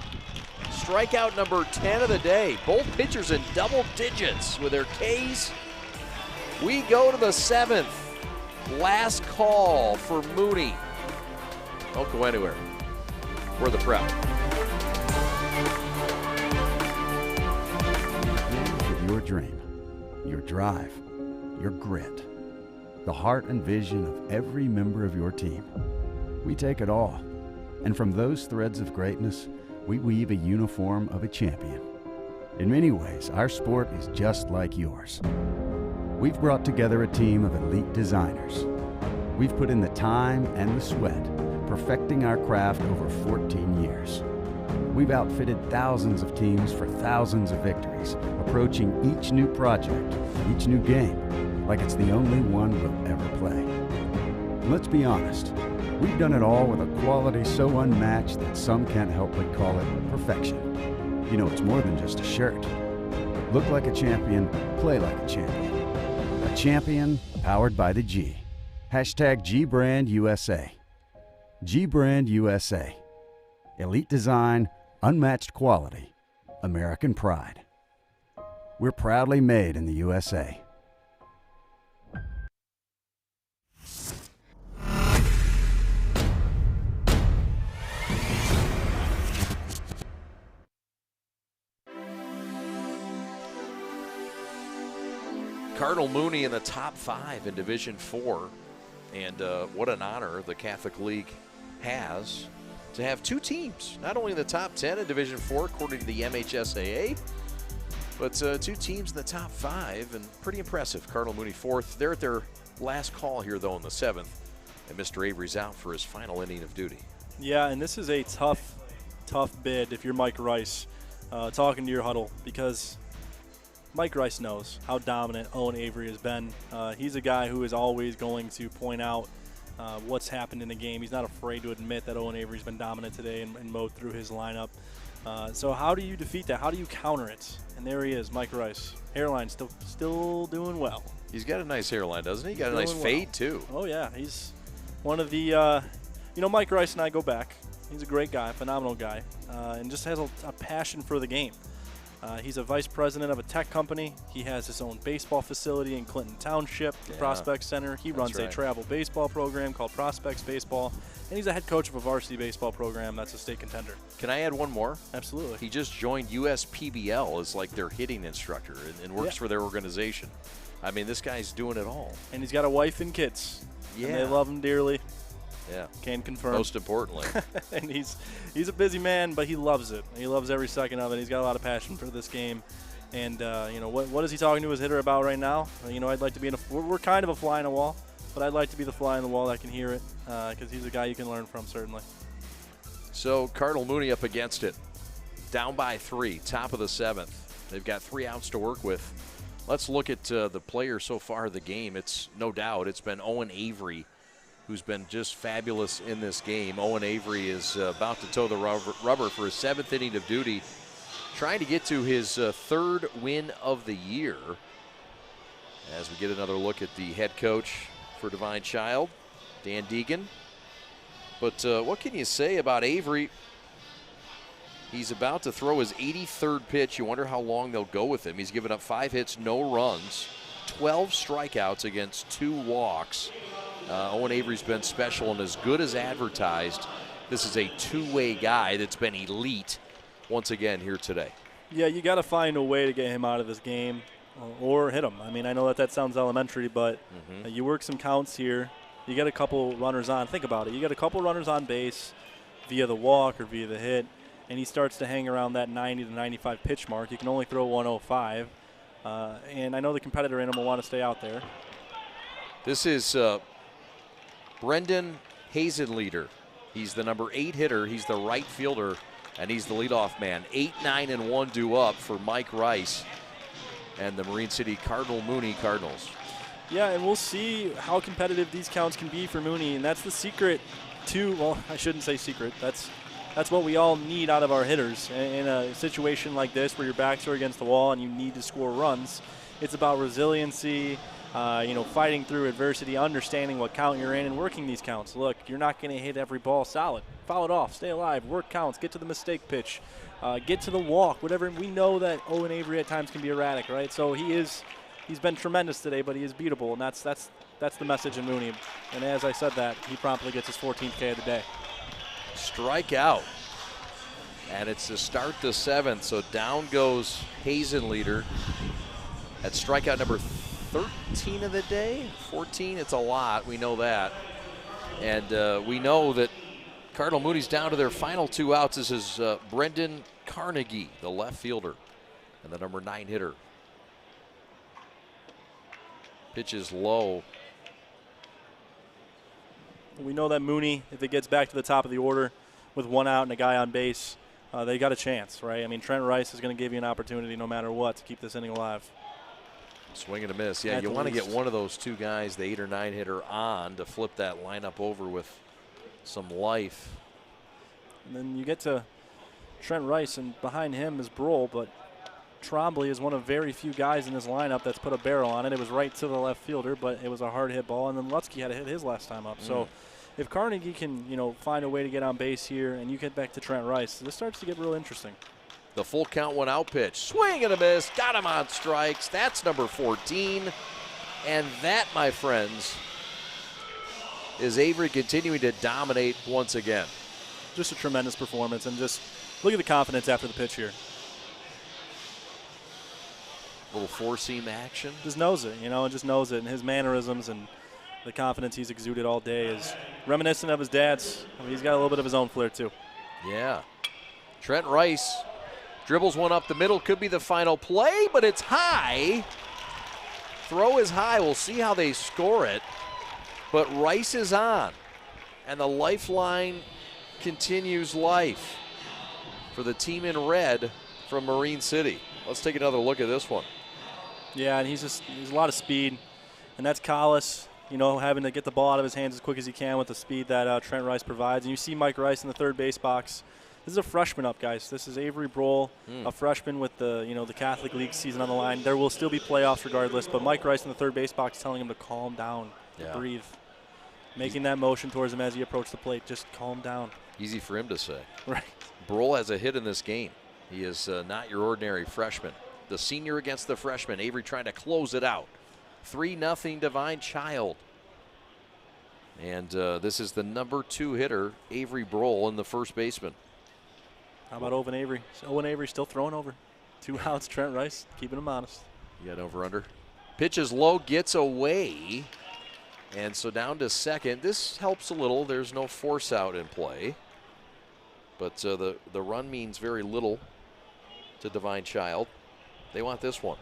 Strikeout number 10 of the day. Both pitchers in double digits with their Ks. We go to the 7th. Last call for Mooney. Don't go anywhere. We're the Prep. With your dream, your drive, your grit, the heart and vision of every member of your team. We take it all, and from those threads of greatness, we weave a uniform of a champion. In many ways, our sport is just like yours. We've brought together a team of elite designers. We've put in the time and the sweat, perfecting our craft over 14 years. We've outfitted thousands of teams for thousands of victories, approaching each new project, each new game, like it's the only one we'll ever play. And let's be honest, we've done it all with a quality so unmatched that some can't help but call it perfection. You know, it's more than just a shirt. Look like a champion, play like a champion. A champion powered by the G. Hashtag GBrandUSA. GBrandUSA. Elite design, unmatched quality, American pride. We're proudly made in the USA. Cardinal Mooney in the top 5 in Division 4. And what an honor the Catholic League has to have 2 teams, not only in the top 10 in Division 4 according to the MHSAA, but 2 teams in the top 5, and pretty impressive. Cardinal Mooney 4th. They're at their last call here, though, in the 7th, and Mr. Avery's out for his final inning of duty. Yeah, and this is a tough bid if you're Mike Rice talking to your huddle, because Mike Rice knows how dominant Owen Avery has been. He's a guy who is always going to point out what's happened in the game. He's not afraid to admit that Owen Avery's been dominant today and mowed through his lineup. So how do you defeat that? How do you counter it? And there he is, Mike Rice. Hairline still doing well. He's got a nice hairline, doesn't he? He got a nice fade, too. Oh, yeah. He's one of the, Mike Rice and I go back. He's a great guy, phenomenal guy, and just has a passion for the game. He's a vice president of a tech company. He has his own baseball facility in Clinton Township, the Prospect Center. He runs a travel baseball program called Prospects Baseball, and he's a head coach of a varsity baseball program that's a state contender. Can I add one more? Absolutely. He just joined USPBL as like their hitting instructor and works for their organization. I mean, this guy's doing it all. And he's got a wife and kids. Yeah. And they love him dearly. Yeah. Can confirm. Most importantly. And he's a busy man, but he loves it. He loves every second of it. He's got a lot of passion for this game. And, what is he talking to his hitter about right now? I'd like to be we're kind of a fly in the wall, but I'd like to be the fly in the wall that can hear it because he's a guy you can learn from, certainly. So Cardinal Mooney up against it. Down by 3, top of the 7th. They've got 3 outs to work with. Let's look at the player so far of the game. It's no doubt it's been Owen Avery, who's been just fabulous in this game. Owen Avery is about to toe the rubber for his 7th inning of duty, trying to get to his 3rd win of the year. As we get another look at the head coach for Divine Child, Dan Deegan. But what can you say about Avery? He's about to throw his 83rd pitch. You wonder how long they'll go with him. He's given up 5 hits, no runs, 12 strikeouts against 2 walks. Owen Avery's been special and as good as advertised. This is a two-way guy that's been elite once again here today. Yeah, you got to find a way to get him out of this game or hit him. I mean, I know that sounds elementary, but you work some counts here. You get a couple runners on. Think about it. You get a couple runners on base via the walk or via the hit, and he starts to hang around that 90 to 95 pitch mark. You can only throw 105, and I know the competitor in him will want to stay out there. This is Brendan Hazenleader. He's the number 8 hitter. He's the right fielder, and he's the leadoff man. 8, 9, and 1 due up for Mike Rice and the Marine City Cardinal Mooney Cardinals. Yeah, and we'll see how competitive these counts can be for Mooney, and that's the secret to, well, I shouldn't say secret. That's what we all need out of our hitters in a situation like this where your backs are against the wall and you need to score runs. It's about resiliency, fighting through adversity, understanding what count you're in, and working these counts. Look, you're not going to hit every ball solid. Foul it off, stay alive, work counts, get to the mistake pitch, get to the walk, whatever. We know that Owen Avery at times can be erratic, right? So he's been tremendous today, but he is beatable, and that's the message in Mooney. And as I said that, he promptly gets his 14th K of the day. Strikeout. And it's to start the 7th, so down goes Hazenleader. That's strikeout number 13 of the day, 14. It's a lot. We know that. And we know that Cardinal Mooney's down to their final 2 outs. This is Brendan Carnegie, the left fielder, and the number 9 hitter. Pitch is low. We know that Mooney, if it gets back to the top of the order with 1 out and a guy on base, they got a chance, right? I mean, Trent Rice is going to give you an opportunity no matter what to keep this inning alive. Swing and a miss. Yeah, you want to get one of those 2 guys, the 8 or 9 hitter, on to flip that lineup over with some life. And then you get to Trent Rice, and behind him is Brohl, but Trombley is one of very few guys in this lineup that's put a barrel on it. It was right to the left fielder, but it was a hard hit ball, and then Lutzke had to hit his last time up. So if Carnegie can, find a way to get on base here and you get back to Trent Rice, this starts to get real interesting. The full count 1 out pitch. Swing and a miss. Got him on strikes. That's number 14. And that, my friends, is Avery continuing to dominate once again. Just a tremendous performance, and just look at the confidence after the pitch here. Little 4-seam action. Just knows it, just knows it. And his mannerisms and the confidence he's exuded all day is reminiscent of his dad's. I mean, he's got a little bit of his own flair, too. Yeah. Trent Rice dribbles one up the middle. Could be the final play, but it's high. Throw is high. We'll see how they score it. But Rice is on. And the lifeline continues life for the team in red from Marine City. Let's take another look at this one. Yeah, and he's a lot of speed. And that's Collis, having to get the ball out of his hands as quick as he can with the speed that Trent Rice provides. And you see Mike Rice in the third base box This is a freshman up, guys. This is Avery Brohl, a freshman with the the Catholic League season on the line. There will still be playoffs regardless, but Mike Rice in the third base box telling him to calm down, breathe, making that motion towards him as he approached the plate. Just calm down. Easy for him to say. Right. Brohl has a hit in this game. He is not your ordinary freshman. The senior against the freshman. Avery trying to close it out. 3-0 Divine Child. And this is the number 2 hitter, Avery Brohl, in the first baseman. How about Owen Avery? Owen Avery still throwing over. 2 outs, Trent Rice keeping him honest. You got over-under. Pitches low, gets away. And so down to second. This helps a little. There's no force out in play. But the run means very little to Divine Child. They want this one.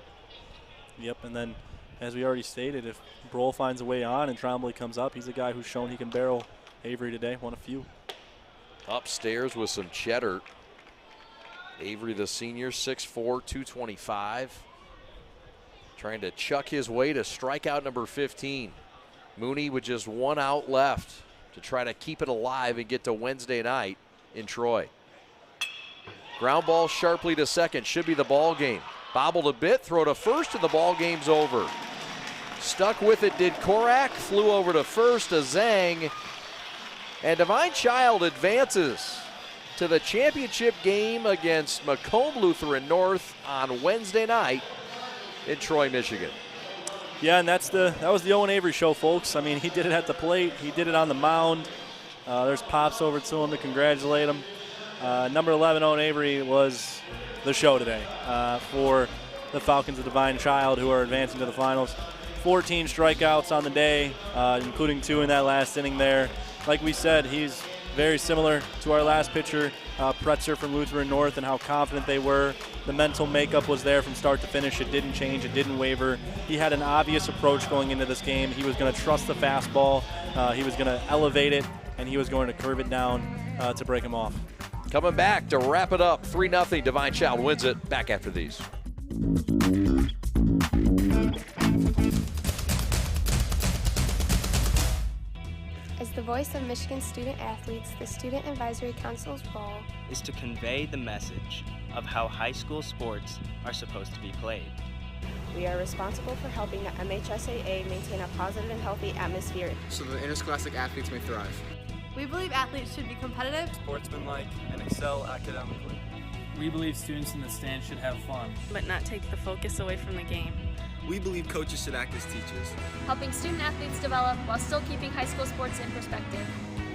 Yep, and then as we already stated, if Brohl finds a way on and Trombley comes up, he's a guy who's shown he can barrel Avery today. Won a few. Upstairs with some cheddar. Avery, the senior, 6'4", 225. Trying to chuck his way to strikeout number 15. Mooney with just 1 out left to try to keep it alive and get to Wednesday night in Troy. Ground ball sharply to second. Should be the ball game. Bobbled a bit, throw to first, and the ball game's over. Stuck with it did Korak. Flew over to first, a zang. And Divine Child advances to the championship game against Macomb Lutheran North on Wednesday night in Troy, Michigan. Yeah, and that was the Owen Avery show, folks. I mean, he did it at the plate. He did it on the mound. There's pops over to him to congratulate him. Number 11, Owen Avery, was the show today for the Falcons of Divine Child, who are advancing to the finals. 14 strikeouts on the day, including 2 in that last inning there. Like we said, he's very similar to our last pitcher, Pretzer from Lutheran North, and how confident they were. The mental makeup was there from start to finish. It didn't change. It didn't waver. He had an obvious approach going into this game. He was going to trust the fastball. He was going to elevate it, and he was going to curve it down to break him off. Coming back to wrap it up, 3-0. Divine Child wins it. Back after these. As the voice of Michigan student athletes, the Student Advisory Council's role is to convey the message of how high school sports are supposed to be played. We are responsible for helping the MHSAA maintain a positive and healthy atmosphere so that interscholastic athletes may thrive. We believe athletes should be competitive, sportsmanlike, and excel academically. We believe students in the stands should have fun, but not take the focus away from the game. We believe coaches should act as teachers, helping student athletes develop while still keeping high school sports in perspective.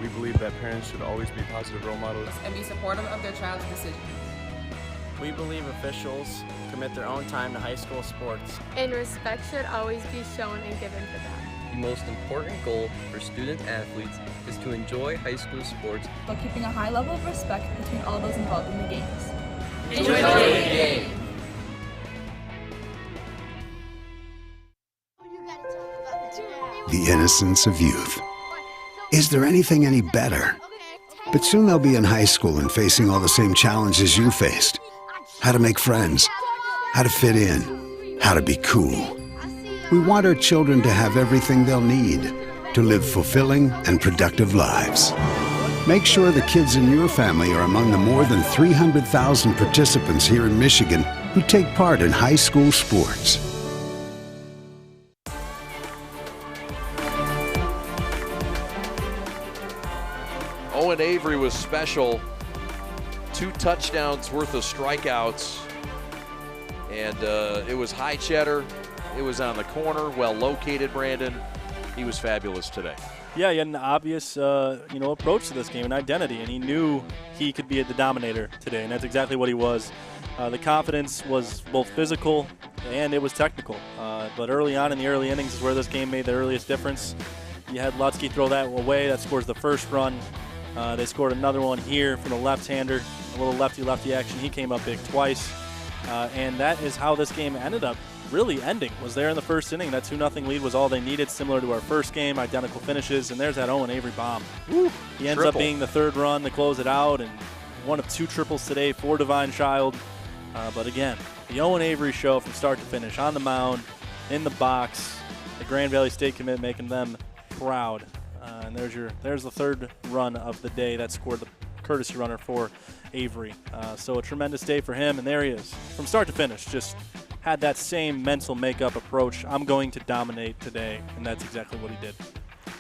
We believe that parents should always be positive role models and be supportive of their child's decisions. We believe officials commit their own time to high school sports, and respect should always be shown and given to them. The most important goal for student athletes is to enjoy high school sports while keeping a high level of respect between all those involved in the games. Enjoy the game! The innocence of youth. Is there anything any better? But soon they'll be in high school and facing all the same challenges you faced. How to make friends, how to fit in, how to be cool. We want our children to have everything they'll need to live fulfilling and productive lives. Make sure the kids in your family are among the more than 300,000 participants here in Michigan who take part in high school sports. Owen Avery was special. 2 touchdowns worth of strikeouts. And it was high cheddar. It was on the corner, well located, Brandon. He was fabulous today. Yeah, he had an obvious, approach to this game, an identity, and he knew he could be the dominator today, and that's exactly what he was. The confidence was both physical and it was technical. But early on in the early innings is where this game made the earliest difference. You had Lutzke throw that away. That scores the first run. They scored another one here from the left-hander, a little lefty-lefty action. He came up big twice. And that is how this game ended up really ending. Was there in the first inning. That 2-0 lead was all they needed, similar to our first game, identical finishes. And there's that Owen Avery bomb. Woo. He ends up being the third run to close it out, and one of 2 triples today for Divine Child. But again, the Owen Avery show from start to finish, on the mound, in the box, the Grand Valley State commit making them proud. And there's the third run of the day that scored the courtesy runner for Avery. So a tremendous day for him, and there he is. From start to finish, just had that same mental makeup approach. I'm going to dominate today, and that's exactly what he did.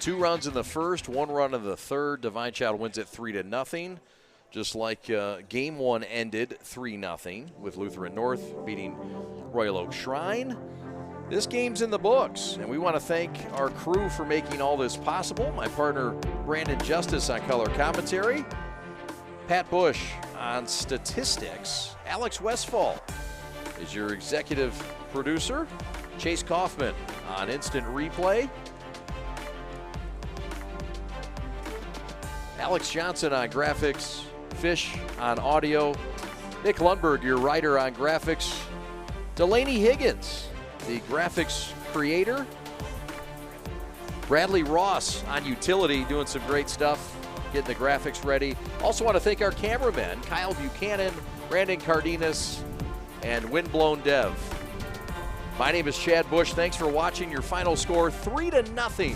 2 runs in the first, 1 run in the third. Divine Child wins it 3-0. Just like game 1 ended 3-0 with Lutheran North beating Royal Oak Shrine. This game's in the books, and we want to thank our crew for making all this possible. My partner, Brandon Justice, on color commentary. Pat Bush on statistics. Alex Westfall is your executive producer. Chase Kaufman on instant replay. Alex Johnson on graphics. Fish on audio. Nick Lundberg, your writer on graphics. Delaney Higgins, the graphics creator. Bradley Ross on utility, doing some great stuff, getting the graphics ready. Also want to thank our cameramen, Kyle Buchanan, Brandon Cardenas, and Windblown Dev. My name is Chad Bush. Thanks for watching. Your final score, 3-0.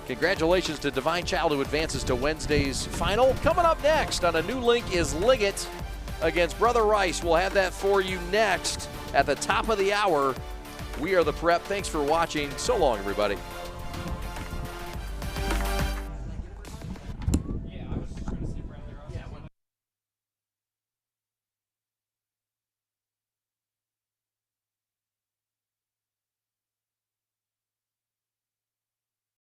Congratulations to Divine Child, who advances to Wednesday's final. Coming up next on A New Link is Liggett against Brother Rice. We'll have that for you next at the top of the hour. We are the Prep. Thanks for watching. So long, everybody.